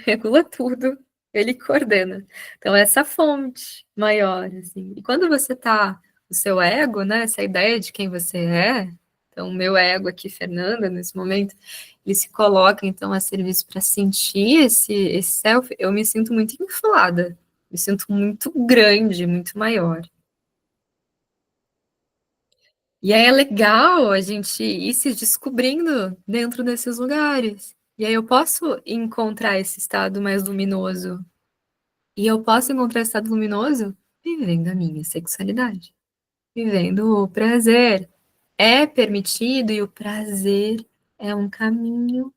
regula tudo, ele coordena. Então, essa fonte maior, assim. E quando você tá, o seu ego, né, essa ideia de quem você é, então, o meu ego aqui, Fernanda, nesse momento, ele se coloca, então, a serviço para sentir esse self, eu me sinto muito inflada, me sinto muito grande, muito maior. E aí é legal a gente ir se descobrindo dentro desses lugares. E aí eu posso encontrar esse estado mais luminoso. E eu posso encontrar esse estado luminoso vivendo a minha sexualidade, vivendo o prazer. É permitido e o prazer é um caminho,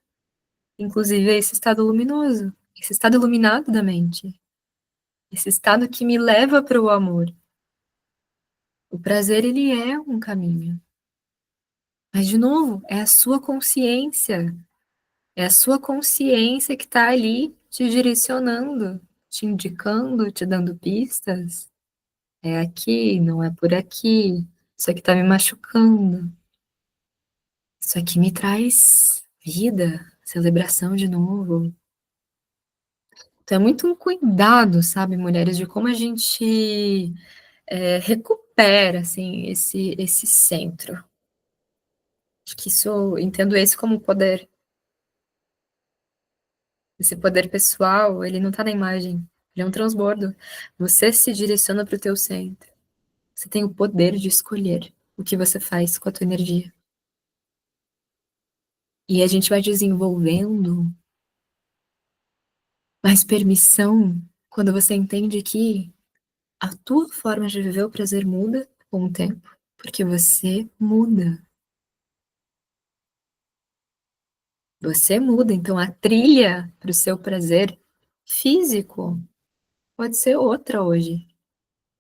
inclusive é esse estado luminoso, esse estado iluminado da mente, esse estado que me leva para o amor. O prazer, ele é um caminho. Mas, de novo, é a sua consciência. É a sua consciência que está ali te direcionando, te indicando, te dando pistas. É aqui, não é por aqui. Isso aqui está me machucando. Isso aqui me traz vida, celebração de novo. Então é muito um cuidado, sabe, mulheres, de como a gente recupera assim esse centro. Acho que isso, entendo esse como poder. Esse poder pessoal, ele não está na imagem, ele é um transbordo. Você se direciona para o teu centro. Você tem o poder de escolher o que você faz com a tua energia. E a gente vai desenvolvendo mais permissão quando você entende que a tua forma de viver o prazer muda com o tempo, porque você muda. Você muda, então a trilha para o seu prazer Físico pode ser outra hoje.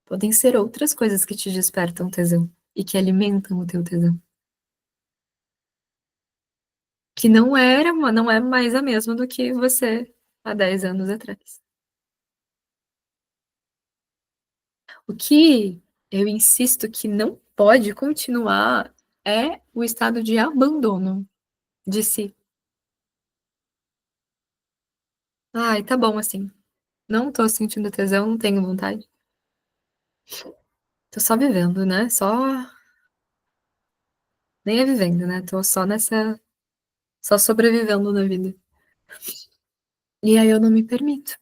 Podem ser outras coisas que te despertam tesão e que alimentam o teu tesão. Que não é mais a mesma do que você há 10 anos atrás. O que eu insisto que não pode continuar é o estado de abandono de si. Ai, tá bom assim. Não tô sentindo tesão, não tenho vontade. Tô só vivendo, né? Só. Nem é vivendo, né? Tô só nessa. Só sobrevivendo na vida. E aí eu não me permito.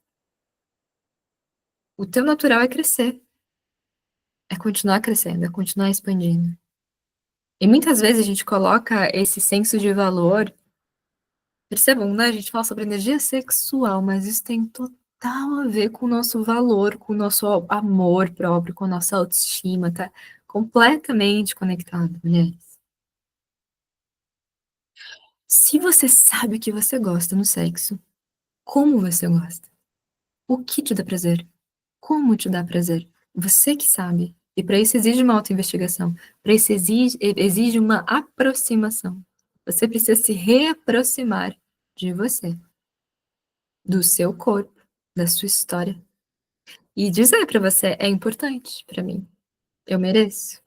O teu natural é crescer. É continuar crescendo, é continuar expandindo. E muitas vezes a gente coloca esse senso de valor. Percebam, né? A gente fala sobre energia sexual, mas isso tem total a ver com o nosso valor, com o nosso amor próprio, com a nossa autoestima, tá completamente conectado, mulheres. Se você sabe o que você gosta no sexo, como você gosta, o que te dá prazer, como te dá prazer, você que sabe. E para isso exige uma autoinvestigação, para isso exige uma aproximação. Você precisa se reaproximar de você, do seu corpo, da sua história. E dizer para você, é importante para mim, eu mereço.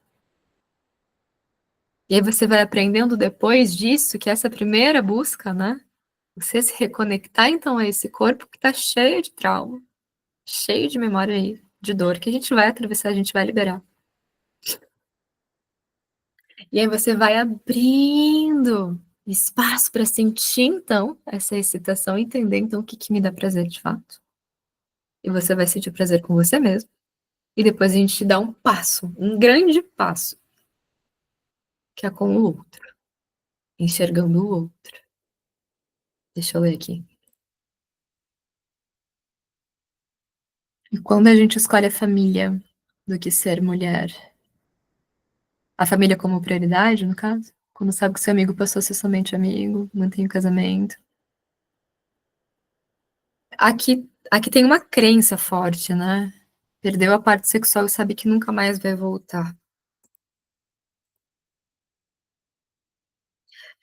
E aí você vai aprendendo depois disso, que essa primeira busca, né? Você se reconectar então a esse corpo que tá cheio de trauma, cheio de memória aí, de dor, que a gente vai atravessar, a gente vai liberar. E aí você vai abrindo espaço para sentir então essa excitação, entender então o que que me dá prazer de fato. E você vai sentir prazer com você mesmo. E depois a gente dá um passo, um grande passo, que é com o outro, enxergando o outro. Deixa eu ler aqui. E quando a gente escolhe a família do que ser mulher, a família como prioridade, no caso, quando sabe que seu amigo passou a ser somente amigo, mantém o casamento. Aqui tem uma crença forte, né? Perdeu a parte sexual e sabe que nunca mais vai voltar.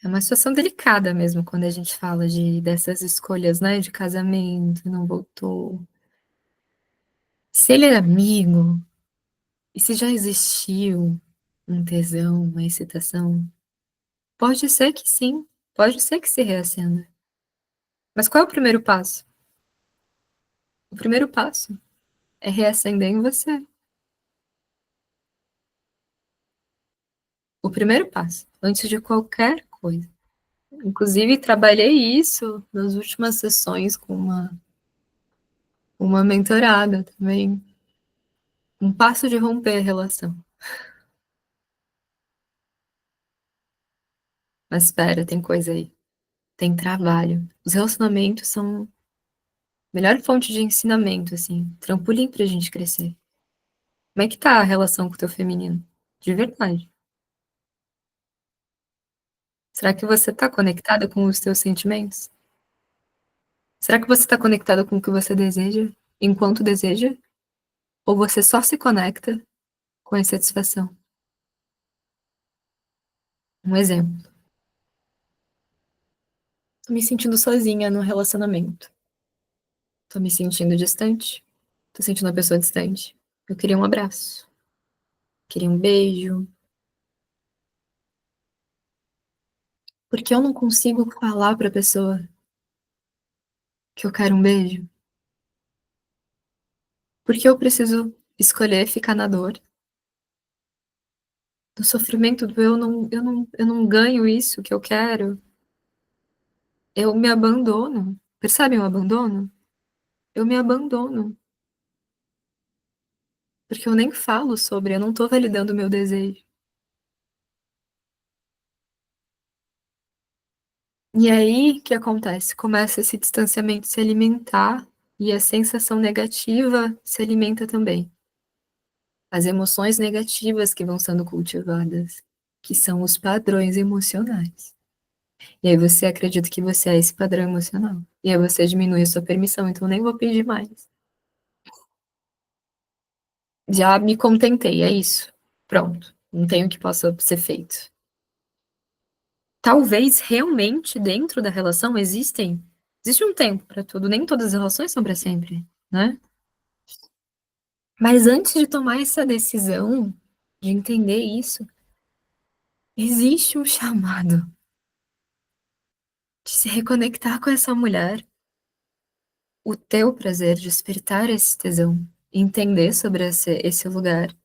É uma situação delicada mesmo quando a gente fala dessas escolhas, né? De casamento, não voltou. Se ele é amigo, e se já existiu um tesão, uma excitação, pode ser que sim, pode ser que se reacenda. Mas qual é o primeiro passo? O primeiro passo é reacender em você. O primeiro passo, antes de qualquer coisa. Inclusive, trabalhei isso nas últimas sessões com uma mentorada também. Um passo de romper a relação. Mas espera, tem coisa aí. Tem trabalho. Os relacionamentos são a melhor fonte de ensinamento, assim. Trampolim pra gente crescer. Como é que tá a relação com o teu feminino? De verdade. Será que você tá conectada com os teus sentimentos? Será que você tá conectada com o que você deseja, enquanto deseja? Ou você só se conecta com a insatisfação? Um exemplo. Tô me sentindo sozinha no relacionamento. Tô me sentindo distante. Tô sentindo uma pessoa distante. Eu queria um abraço. Queria um beijo. Por que eu não consigo falar pra pessoa que eu quero um beijo? Por que eu preciso escolher ficar na dor? No sofrimento do eu não ganho isso que eu quero. Eu me abandono. Percebem o abandono? Eu me abandono. Porque eu nem falo sobre, eu não tô validando o meu desejo. E aí, o que acontece? Começa esse distanciamento se alimentar e a sensação negativa se alimenta também. As emoções negativas que vão sendo cultivadas, que são os padrões emocionais. E aí você acredita que você é esse padrão emocional. E aí você diminui a sua permissão, então nem vou pedir mais. Já me contentei, é isso. Pronto. Não tem o que possa ser feito. Talvez realmente dentro da relação existe um tempo para tudo, nem todas as relações são para sempre, né? Mas antes de tomar essa decisão, de entender isso, existe um chamado de se reconectar com essa mulher, o teu prazer, despertar esse tesão, entender sobre esse lugar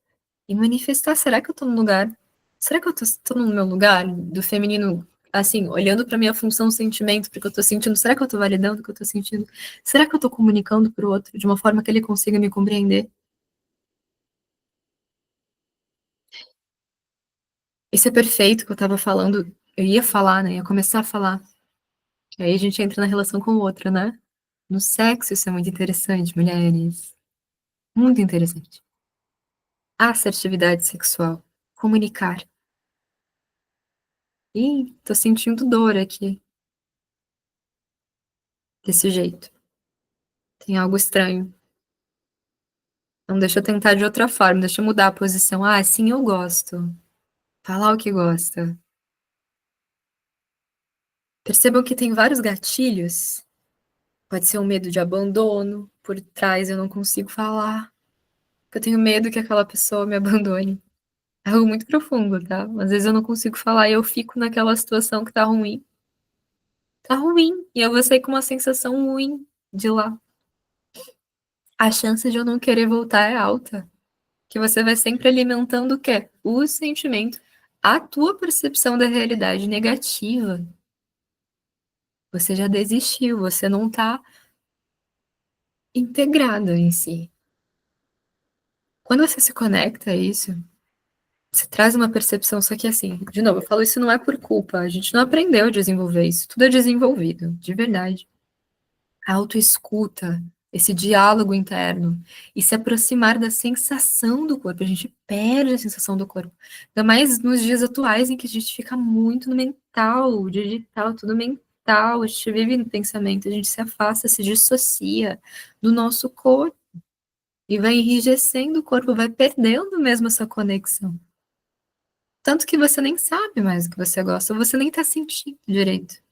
e manifestar. Será que eu tô no lugar? Será que tô no meu lugar do feminino, assim, olhando pra minha função sentimento, porque eu tô sentindo? Será que eu tô validando o que eu tô sentindo? Será que eu tô comunicando pro outro de uma forma que ele consiga me compreender? Isso é perfeito que eu tava falando. Eu ia falar, né? Ia começar a falar. Aí a gente entra na relação com o outro, né? No sexo, isso é muito interessante, mulheres. Muito interessante. Assertividade sexual. Comunicar. Ih, tô sentindo dor aqui, desse jeito. Tem algo estranho. Então, deixa eu tentar de outra forma, deixa eu mudar a posição. Ah, sim, eu gosto. Falar o que gosta. Percebam que tem vários gatilhos. Pode ser um medo de abandono. Por trás eu não consigo falar. Porque eu tenho medo que aquela pessoa me abandone. É algo muito profundo, tá? Às vezes eu não consigo falar e eu fico naquela situação que tá ruim. Tá ruim. E eu vou sair com uma sensação ruim de lá. A chance de eu não querer voltar é alta. Que você vai sempre alimentando o quê? O sentimento, a tua percepção da realidade negativa. Você já desistiu, você não tá integrado em si. Quando você se conecta a isso, você traz uma percepção, só que assim, de novo, eu falo isso não é por culpa, a gente não aprendeu a desenvolver isso, tudo é desenvolvido, de verdade. A autoescuta, esse diálogo interno e se aproximar da sensação do corpo. A gente perde a sensação do corpo. Ainda mais nos dias atuais em que a gente fica muito no mental, digital, tudo mental. A gente vive no pensamento, a gente se afasta, se dissocia do nosso corpo e vai enrijecendo o corpo, vai perdendo mesmo essa conexão. Tanto que você nem sabe mais o que você gosta, ou você nem tá sentindo direito,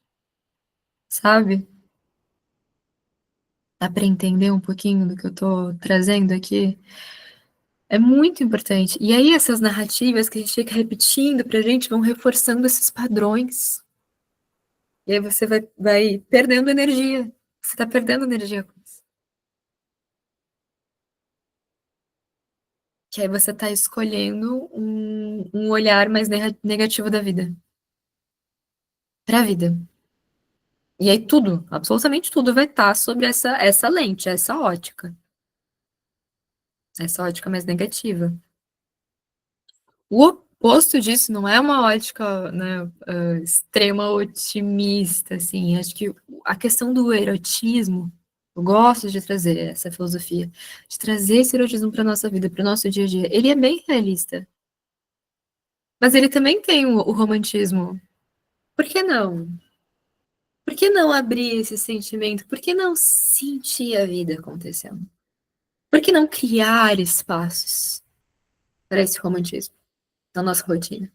sabe? Dá para entender um pouquinho do que eu tô trazendo aqui? É muito importante. E aí, essas narrativas que a gente fica repetindo pra gente vão reforçando esses padrões. E aí você vai perdendo energia. Você tá perdendo energia com isso. Que aí você tá escolhendo um olhar mais negativo da vida. Pra vida. E aí tudo, absolutamente tudo vai estar sobre essa lente, essa ótica. Essa ótica mais negativa. O oposto disso não é uma ótica, né, extrema otimista, assim. Acho que a questão do erotismo, eu gosto de trazer essa filosofia, de trazer esse erotismo para nossa vida, para o nosso dia a dia. Ele é bem realista, mas ele também tem o romantismo. Por que não? Por que não abrir esse sentimento? Por que não sentir a vida acontecendo? Por que não criar espaços para esse romantismo na nossa rotina?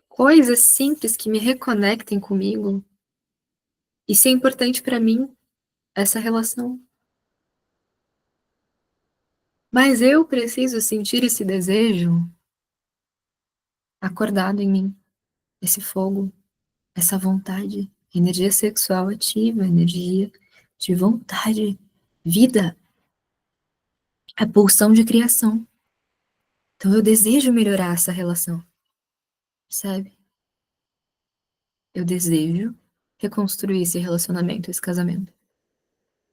Coisas simples que me reconectem comigo. Isso é importante para mim, essa relação. Mas eu preciso sentir esse desejo acordado em mim, esse fogo, essa vontade, energia sexual ativa, energia de vontade, vida, a pulsão de criação. Então eu desejo melhorar essa relação, percebe? Eu desejo reconstruir esse relacionamento, esse casamento.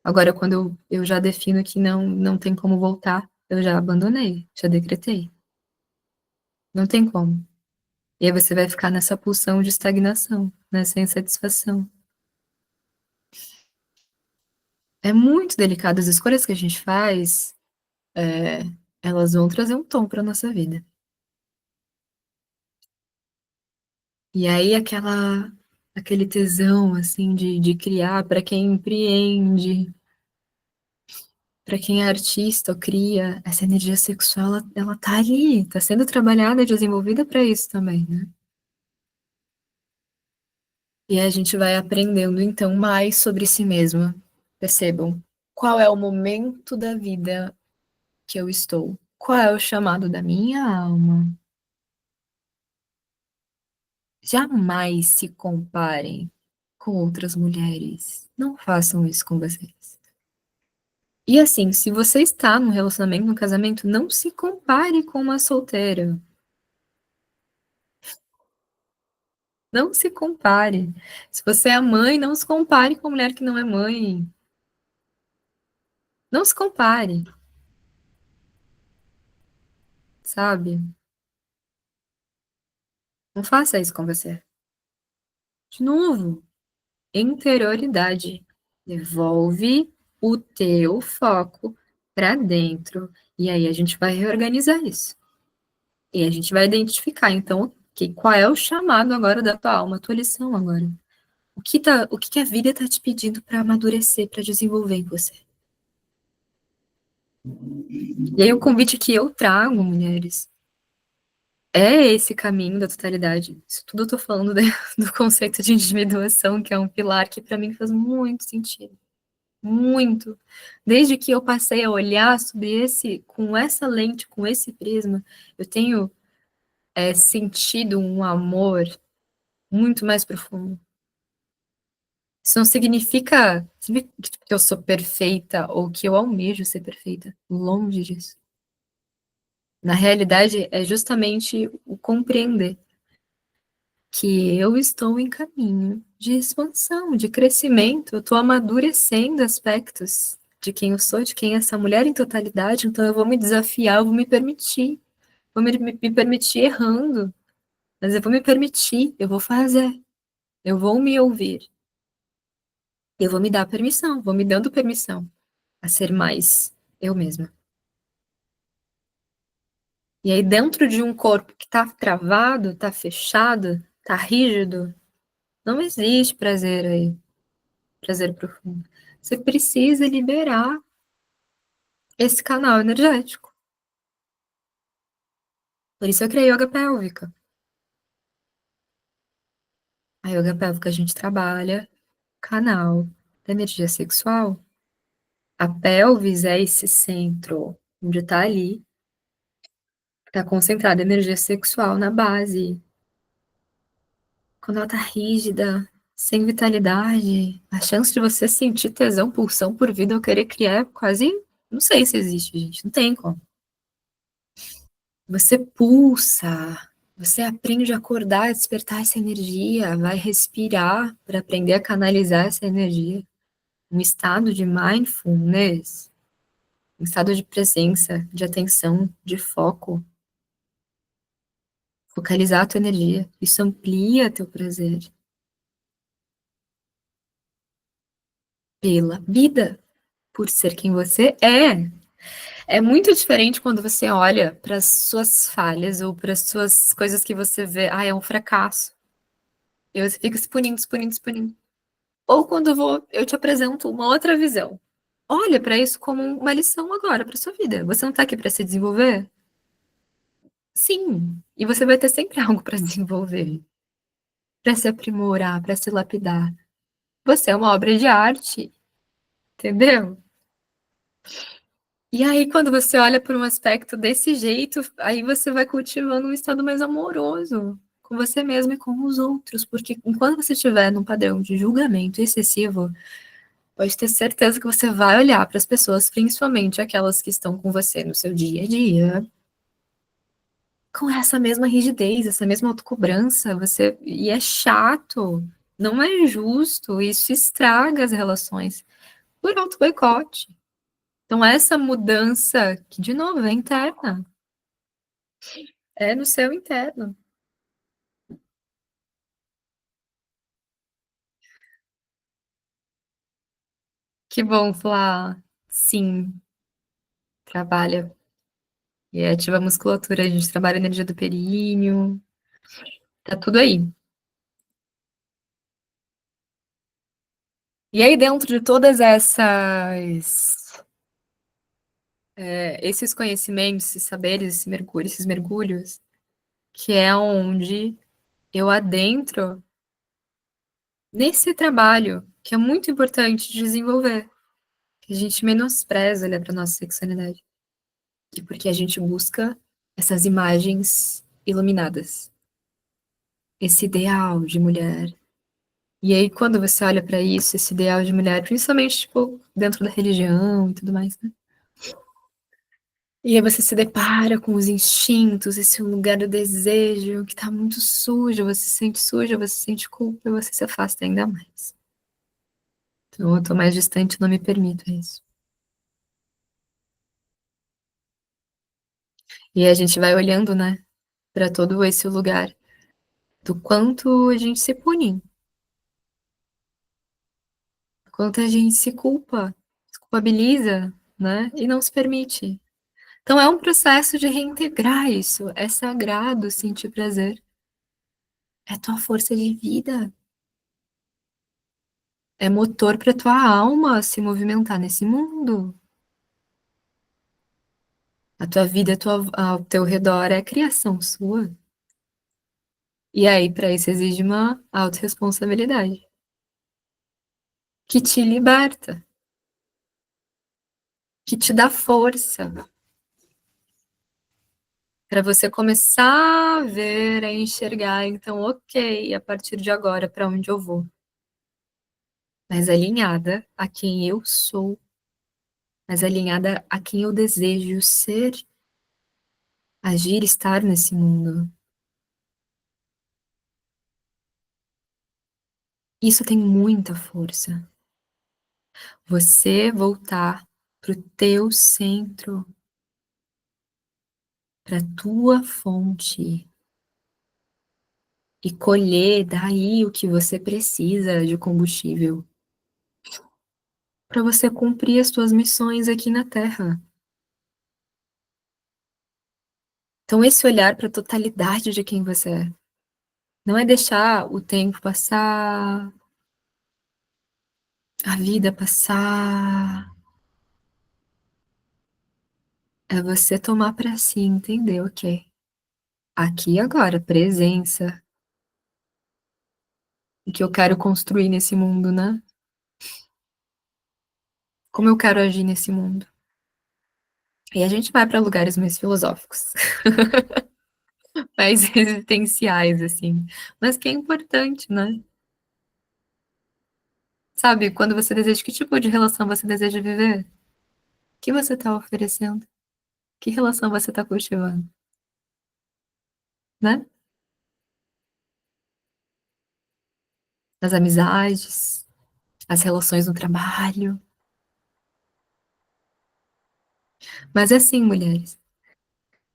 Agora, quando eu já defino que não tem como voltar, eu já abandonei, já decretei. Não tem como. E aí você vai ficar nessa pulsão de estagnação, nessa insatisfação. É muito delicado. As escolhas que a gente faz, é, elas vão trazer um tom para nossa vida. E aí aquele tesão assim de criar para quem empreende, para quem é artista ou cria, essa energia sexual ela tá ali, tá sendo trabalhada, desenvolvida para isso também, né? E a gente vai aprendendo então mais sobre si mesma. Percebam, qual é o momento da vida que eu estou? Qual é o chamado da minha alma? Jamais se comparem com outras mulheres. Não façam isso com vocês. E assim, se você está num relacionamento, num casamento, não se compare com uma solteira. Não se compare. Se você é mãe, não se compare com a mulher que não é mãe. Não se compare, sabe? Não faça isso com você. De novo, interioridade. Devolve o teu foco para dentro. E aí a gente vai reorganizar isso. E a gente vai identificar, então, qual é o chamado agora da tua alma, a tua lição agora. O que que a vida está te pedindo para amadurecer, para desenvolver em você? E aí o convite que eu trago, mulheres, é esse caminho da totalidade. Isso tudo eu tô falando do conceito de individuação, que é um pilar que para mim faz muito sentido. Muito. Desde que eu passei a olhar sobre com essa lente, com esse prisma, eu tenho sentido um amor muito mais profundo. Isso não significa que eu sou perfeita ou que eu almejo ser perfeita. Longe disso. Na realidade, é justamente o compreender que eu estou em caminho de expansão, de crescimento. Eu estou amadurecendo aspectos de quem eu sou, de quem é essa mulher em totalidade. Então, eu vou me desafiar, eu vou me permitir. Vou me permitir errando, mas eu vou me permitir, eu vou fazer, eu vou me ouvir. Eu vou me dar permissão, vou me dando permissão a ser mais eu mesma. E aí, dentro de um corpo que tá travado, tá fechado, tá rígido, não existe prazer aí, prazer profundo. Você precisa liberar esse canal energético. Por isso eu criei yoga pélvica. A yoga pélvica a gente trabalha canal da energia sexual. A pelvis é esse centro onde tá ali, tá concentrada a energia sexual na base. Quando ela tá rígida, sem vitalidade, a chance de você sentir tesão, pulsão por vida ou querer criar é quase. Não sei se existe, gente. Não tem como. Você pulsa, você aprende a acordar, a despertar essa energia, vai respirar para aprender a canalizar essa energia. Um estado de mindfulness, um estado de presença, de atenção, de foco. Focalizar a tua energia. Isso amplia teu prazer pela vida, por ser quem você é. É muito diferente quando você olha para as suas falhas ou para as suas coisas que você vê, é um fracasso. E você fica se punindo, se punindo, se punindo. Ou quando eu te apresento uma outra visão. Olha para isso como uma lição agora para sua vida. Você não está aqui para se desenvolver? Sim. E você vai ter sempre algo para desenvolver, para se aprimorar, para se lapidar. Você é uma obra de arte, entendeu? E aí, quando você olha por um aspecto desse jeito, aí você vai cultivando um estado mais amoroso com você mesmo e com os outros, porque enquanto você estiver num padrão de julgamento excessivo, pode ter certeza que você vai olhar para as pessoas, principalmente aquelas que estão com você no seu dia a dia, com essa mesma rigidez, essa mesma autocobrança, e é chato, não é justo, isso estraga as relações por auto-boicote. Então, essa mudança, que de novo é interna, é no seu interno. Que bom, Flá. Sim, trabalha. E ativa a musculatura, a gente trabalha a energia do períneo. Tá tudo aí. E aí, dentro de todas esses conhecimentos, esses saberes, esses mergulhos, que é onde eu adentro nesse trabalho, que é muito importante de desenvolver, que a gente menospreza olhar para nossa sexualidade, e porque a gente busca essas imagens iluminadas, esse ideal de mulher. E aí, quando você olha para isso, esse ideal de mulher, principalmente, tipo, dentro da religião e tudo mais, né? E aí você se depara com os instintos, esse lugar do desejo que tá muito sujo, você sente culpa e você se afasta ainda mais. Então eu tô mais distante, não me permito isso. E a gente vai olhando, né, para todo esse lugar do quanto a gente se pune, do quanto a gente se culpa, se culpabiliza, né, e não se permite. Então é um processo de reintegrar isso. É sagrado sentir prazer. É tua força de vida. É motor para tua alma se movimentar nesse mundo. A tua vida, ao teu redor é criação sua. E aí, para isso, exige uma autorresponsabilidade que te liberta, que te dá força para você começar a ver, a enxergar. Então, ok, a partir de agora, para onde eu vou? Mas alinhada a quem eu sou, mas alinhada a quem eu desejo ser, agir, estar nesse mundo. Isso tem muita força. Você voltar pro teu centro, pra tua fonte e colher daí o que você precisa de combustível para você cumprir as tuas missões aqui na Terra. Então esse olhar para a totalidade de quem você é, não é deixar o tempo passar, a vida passar, é você tomar para si, entender, ok, aqui e agora, presença, o que eu quero construir nesse mundo, né? Como eu quero agir nesse mundo. E a gente vai para lugares mais filosóficos, mais existenciais, assim. Mas que é importante, né? Sabe, quando você deseja, que tipo de relação você deseja viver? O que você está oferecendo? Que relação você está cultivando, né? As amizades, as relações no trabalho. Mas assim, mulheres,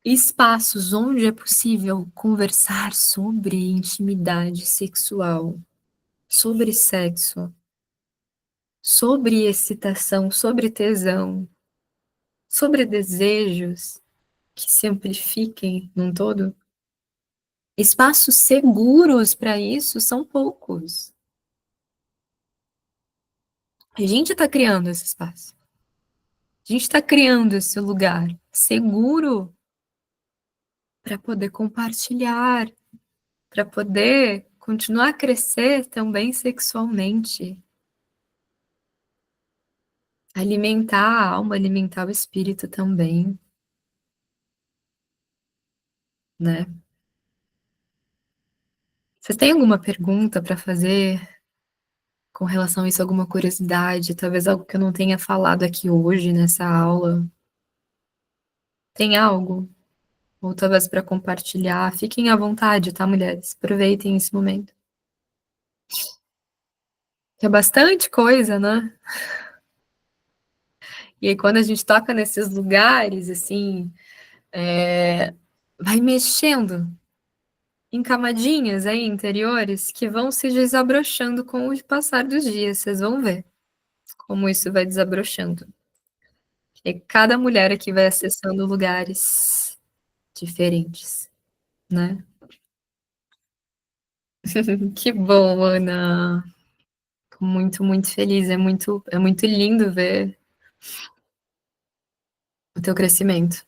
espaços onde é possível conversar sobre intimidade sexual, sobre sexo, sobre excitação, sobre tesão, sobre desejos que se amplifiquem num todo, espaços seguros para isso são poucos. A gente está criando esse espaço. A gente está criando esse lugar seguro para poder compartilhar, para poder continuar a crescer também sexualmente. Alimentar a alma, alimentar o espírito também, né? Vocês têm alguma pergunta para fazer com relação a isso, alguma curiosidade, talvez algo que eu não tenha falado aqui hoje nessa aula? Tem algo? Ou talvez para compartilhar? Fiquem à vontade, tá, mulheres? Aproveitem esse momento. Que é bastante coisa, né? E aí, quando a gente toca nesses lugares, assim, vai mexendo em camadinhas aí interiores que vão se desabrochando com o passar dos dias. Vocês vão ver como isso vai desabrochando. E cada mulher aqui vai acessando lugares diferentes, né? Que bom, Ana. fico muito, muito feliz. É muito lindo ver o teu crescimento.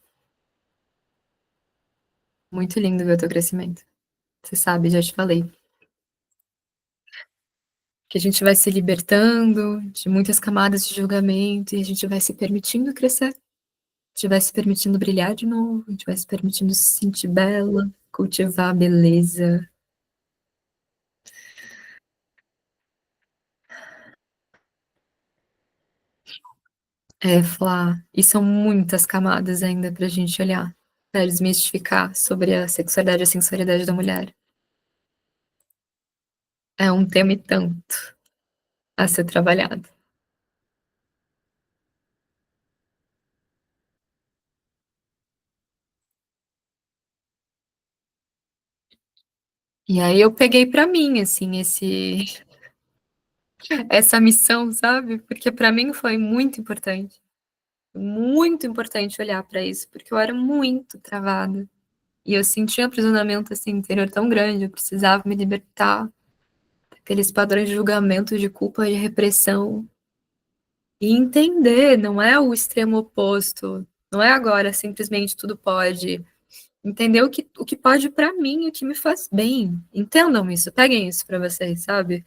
Muito lindo ver o teu crescimento. Você sabe, já te falei. Que a gente vai se libertando de muitas camadas de julgamento e a gente vai se permitindo crescer. A gente vai se permitindo brilhar de novo, a gente vai se permitindo se sentir bela, cultivar a beleza. É, Flá, e são muitas camadas ainda pra gente olhar, pra desmistificar sobre a sexualidade e a sensualidade da mulher. É um tema e tanto a ser trabalhado. E aí eu peguei pra mim, assim, essa missão, sabe? Porque pra mim foi muito importante olhar pra isso, porque eu era muito travada. E eu sentia um aprisionamento assim interior tão grande, eu precisava me libertar daqueles padrões de julgamento, de culpa, de repressão. E entender, não é o extremo oposto. Não é agora simplesmente tudo pode. Entender o que pode pra mim, o que me faz bem. Entendam isso, peguem isso pra vocês, sabe?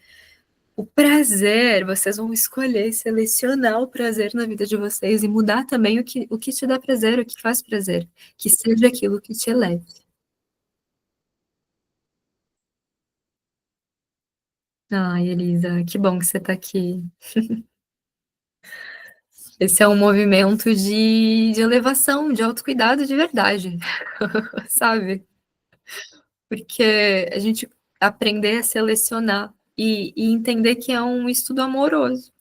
O prazer, vocês vão escolher selecionar o prazer na vida de vocês e mudar também o que te dá prazer, o que faz prazer. Que seja aquilo que te eleve. Ai, Elisa, que bom que você tá aqui. Esse é um movimento de elevação, de autocuidado de verdade, sabe? Porque a gente aprender a selecionar e entender que é um estudo amoroso.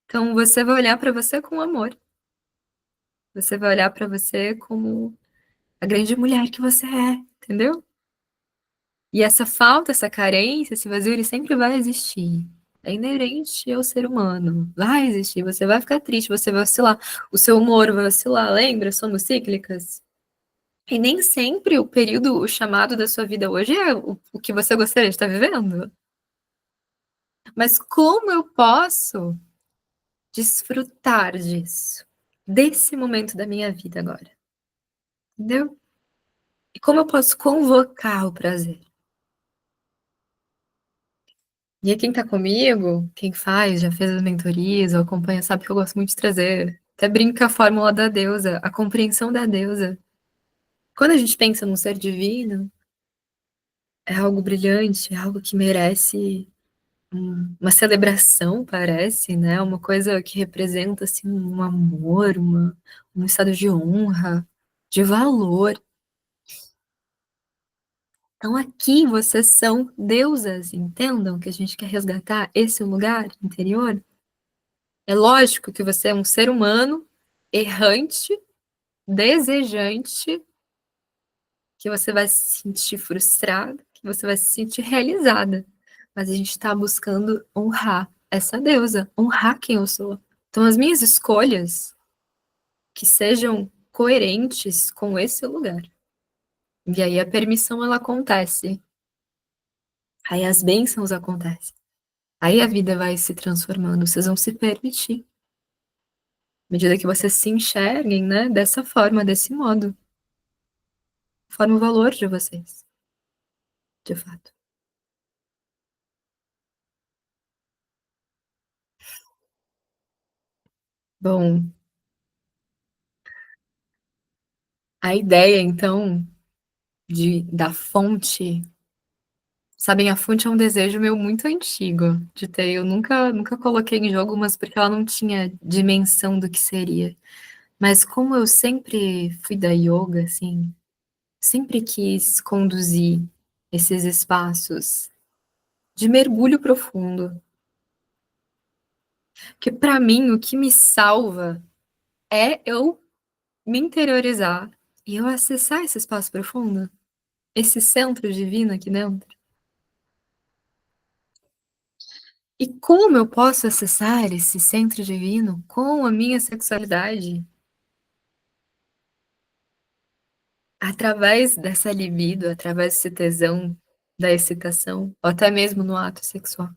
Então você vai olhar para você com amor. Você vai olhar para você como a grande mulher que você é, entendeu? E essa falta, essa carência, esse vazio, ele sempre vai existir. É inerente ao ser humano. Vai existir. Você vai ficar triste, você vai oscilar. O seu humor vai oscilar. Lembra? Somos cíclicas. E nem sempre o período, o chamado da sua vida hoje é o que você gostaria de estar vivendo. Mas como eu posso desfrutar disso? Desse momento da minha vida agora? Entendeu? E como eu posso convocar o prazer? E aí, quem tá comigo, quem faz, já fez as mentorias ou acompanha, sabe que eu gosto muito de trazer. Até brinca a fórmula da deusa, a compreensão da deusa. Quando a gente pensa num ser divino, é algo brilhante, é algo que merece uma celebração, parece, né? Uma coisa que representa assim um amor, um estado de honra, de valor. Então aqui vocês são deusas, entendam que a gente quer resgatar esse lugar interior. É lógico que você é um ser humano errante, desejante, que você vai se sentir frustrada, que você vai se sentir realizada. Mas a gente está buscando honrar essa deusa, honrar quem eu sou. Então, as minhas escolhas que sejam coerentes com esse lugar. E aí a permissão ela acontece. Aí as bênçãos acontecem. Aí a vida vai se transformando. Vocês vão se permitir. À medida que vocês se enxerguem, né? Dessa forma, desse modo. Forma o valor de vocês. De fato. Bom, a ideia, então, da fonte. Sabem, a fonte é um desejo meu muito antigo de ter. Eu nunca coloquei em jogo, mas porque ela não tinha dimensão do que seria. Mas como eu sempre fui da yoga, assim, sempre quis conduzir esses espaços de mergulho profundo, que para mim o que me salva é eu me interiorizar e eu acessar esse espaço profundo, esse centro divino aqui dentro. E como eu posso acessar esse centro divino com a minha sexualidade? Através dessa libido, através desse tesão da excitação, ou até mesmo no ato sexual.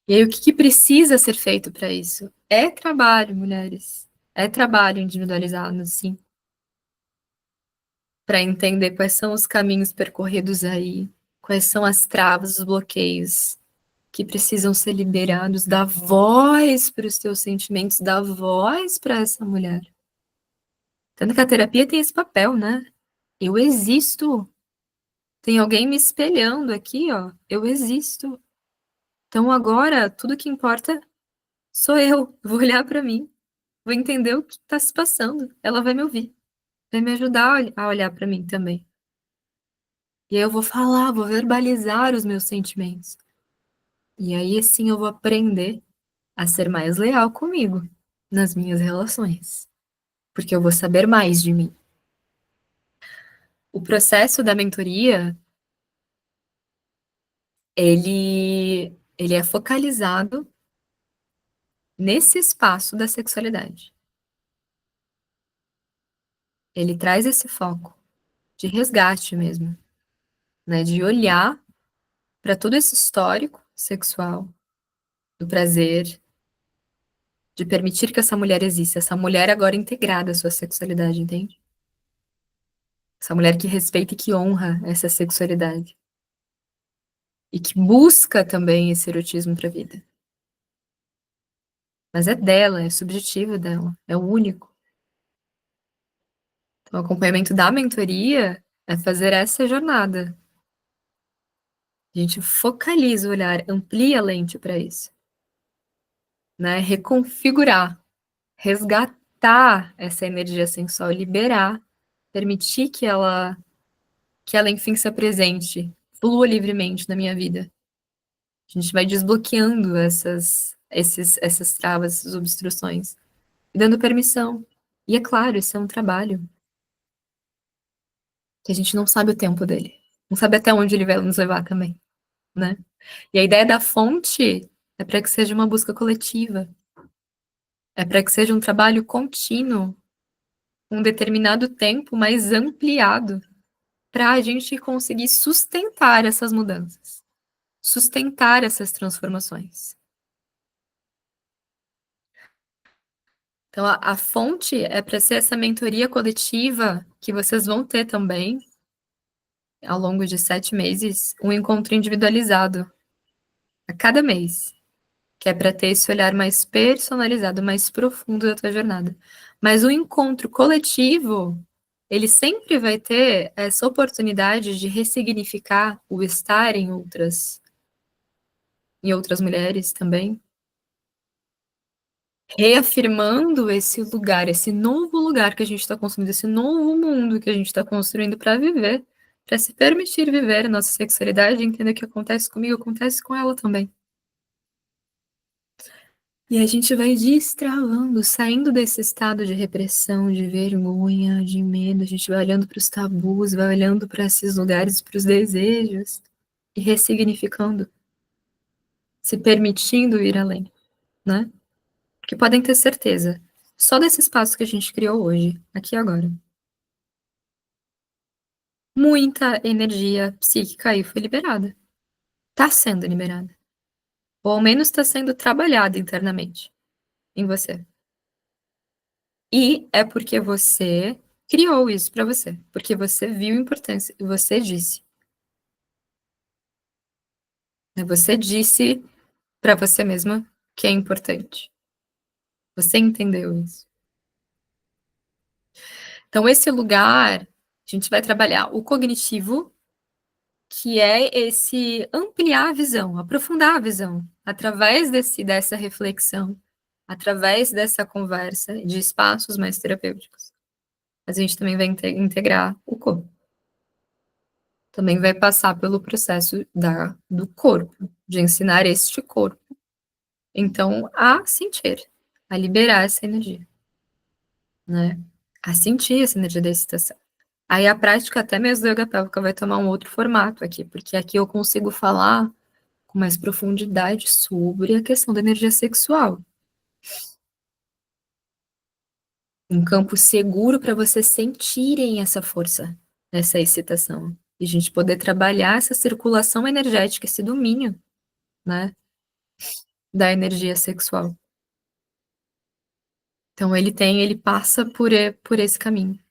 E aí, o que precisa ser feito para isso? É trabalho, mulheres. É trabalho individualizado, sim, para entender quais são os caminhos percorridos aí, quais são as travas, os bloqueios que precisam ser liberados, dar voz para os teus sentimentos, dar voz para essa mulher. Tanto que a terapia tem esse papel, né? Eu existo. Tem alguém me espelhando aqui, ó. Eu existo. Então agora tudo que importa sou eu. Vou olhar para mim, vou entender o que está se passando. Ela vai me ouvir, vai me ajudar a olhar para mim também. E aí eu vou falar, vou verbalizar os meus sentimentos. E aí sim eu vou aprender a ser mais leal comigo nas minhas relações, porque eu vou saber mais de mim. O processo da mentoria, ele é focalizado nesse espaço da sexualidade. Ele traz esse foco de resgate mesmo, né, de olhar para todo esse histórico sexual do prazer, de permitir que essa mulher exista, essa mulher agora integrada à sua sexualidade, entende? Essa mulher que respeita e que honra essa sexualidade e que busca também esse erotismo para a vida. Mas é dela, é subjetivo dela, é o único. Então, o acompanhamento da mentoria é fazer essa jornada. A gente focaliza o olhar, amplia a lente para isso, né? Reconfigurar, resgatar essa energia sensual, liberar, permitir que ela enfim se apresente, flua livremente na minha vida. A gente vai desbloqueando essas travas, essas obstruções, e dando permissão. E é claro, isso é um trabalho que a gente não sabe o tempo dele, não sabe até onde ele vai nos levar também, né? E a ideia da fonte é para que seja uma busca coletiva, é para que seja um trabalho contínuo, um determinado tempo mais ampliado, para a gente conseguir sustentar essas mudanças, sustentar essas transformações. Então, a fonte é para ser essa mentoria coletiva que vocês vão ter também, ao longo de 7 meses, um encontro individualizado a cada mês, que é para ter esse olhar mais personalizado, mais profundo da tua jornada. Mas o encontro coletivo, ele sempre vai ter essa oportunidade de ressignificar o estar em outras mulheres também, reafirmando esse lugar, esse novo lugar que a gente está construindo, esse novo mundo que a gente está construindo para viver, para se permitir viver a nossa sexualidade e entender que acontece comigo, acontece com ela também. E a gente vai destravando, saindo desse estado de repressão, de vergonha, de medo, a gente vai olhando para os tabus, vai olhando para esses lugares, para os desejos, e ressignificando, se permitindo ir além, né? Porque podem ter certeza, só desse espaço que a gente criou hoje, aqui e agora, muita energia psíquica aí foi liberada. Está sendo liberada. Ou ao menos está sendo trabalhada internamente em você. E é porque você criou isso para você, porque você viu a importância e você disse. Né? Você disse para você mesma que é importante. Você entendeu isso. Então, esse lugar, a gente vai trabalhar o cognitivo, que é esse ampliar a visão, aprofundar a visão, através dessa reflexão, através dessa conversa de espaços mais terapêuticos. Mas a gente também vai integrar o corpo. Também vai passar pelo processo do corpo, de ensinar este corpo, então, a sentir, a liberar essa energia, né? A sentir essa energia da excitação. Aí a prática até mesmo da yoga pélvica vai tomar um outro formato aqui, porque aqui eu consigo falar com mais profundidade sobre a questão da energia sexual. Um campo seguro para vocês sentirem essa força, essa excitação. E a gente poder trabalhar essa circulação energética, esse domínio, né, da energia sexual. Então ele passa por esse caminho.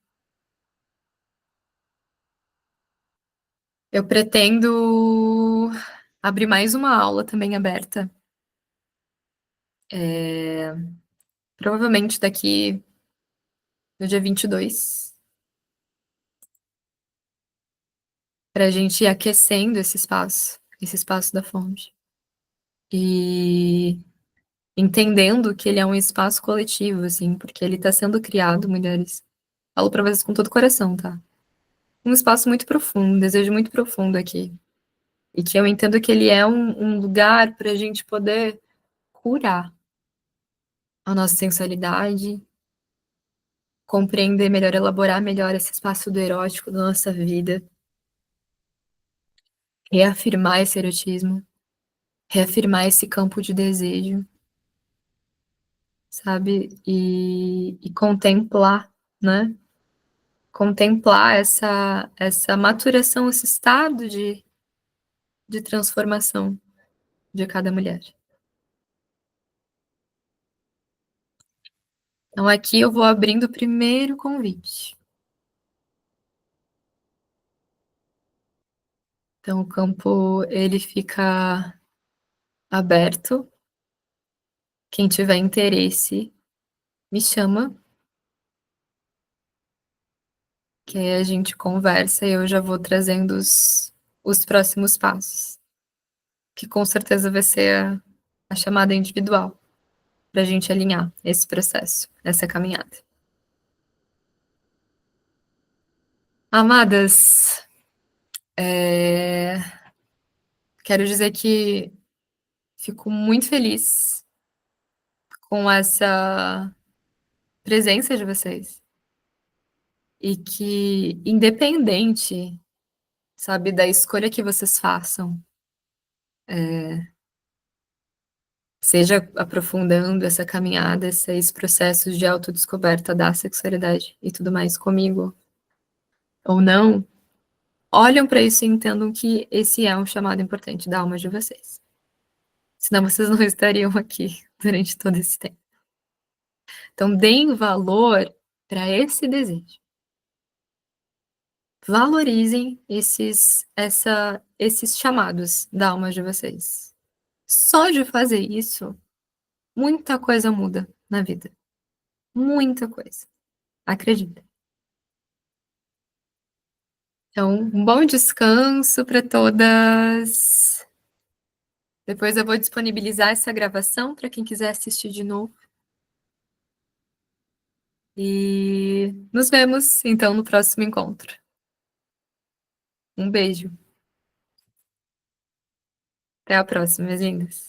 Eu pretendo abrir mais uma aula também aberta, provavelmente daqui no dia 22, para a gente ir aquecendo esse espaço da fonte. E entendendo que ele é um espaço coletivo, assim, porque ele está sendo criado, mulheres. Falo para vocês com todo o coração, tá? Um espaço muito profundo, um desejo muito profundo aqui. E que eu entendo que ele é um lugar para a gente poder curar a nossa sensualidade, compreender melhor, elaborar melhor esse espaço do erótico da nossa vida, reafirmar esse erotismo, reafirmar esse campo de desejo, sabe? E contemplar, né? Contemplar essa maturação, esse estado de transformação de cada mulher. Então, aqui eu vou abrindo o primeiro convite. Então, o campo, ele fica aberto. Quem tiver interesse, me chama, que aí a gente conversa e eu já vou trazendo os próximos passos, que com certeza vai ser a chamada individual, para a gente alinhar esse processo, essa caminhada. Amadas, quero dizer que fico muito feliz com essa presença de vocês e que, independente, sabe, da escolha que vocês façam, seja aprofundando essa caminhada, esses processos de autodescoberta da sexualidade e tudo mais comigo, ou não, olham para isso e entendam que esse é um chamado importante da alma de vocês. Senão vocês não estariam aqui durante todo esse tempo. Então, deem valor para esse desejo. Valorizem esses chamados da alma de vocês. Só de fazer isso, muita coisa muda na vida. Muita coisa. Acredita. Então, um bom descanso para todas. Depois eu vou disponibilizar essa gravação para quem quiser assistir de novo. E nos vemos, então, no próximo encontro. Um beijo. Até a próxima, minhas lindas.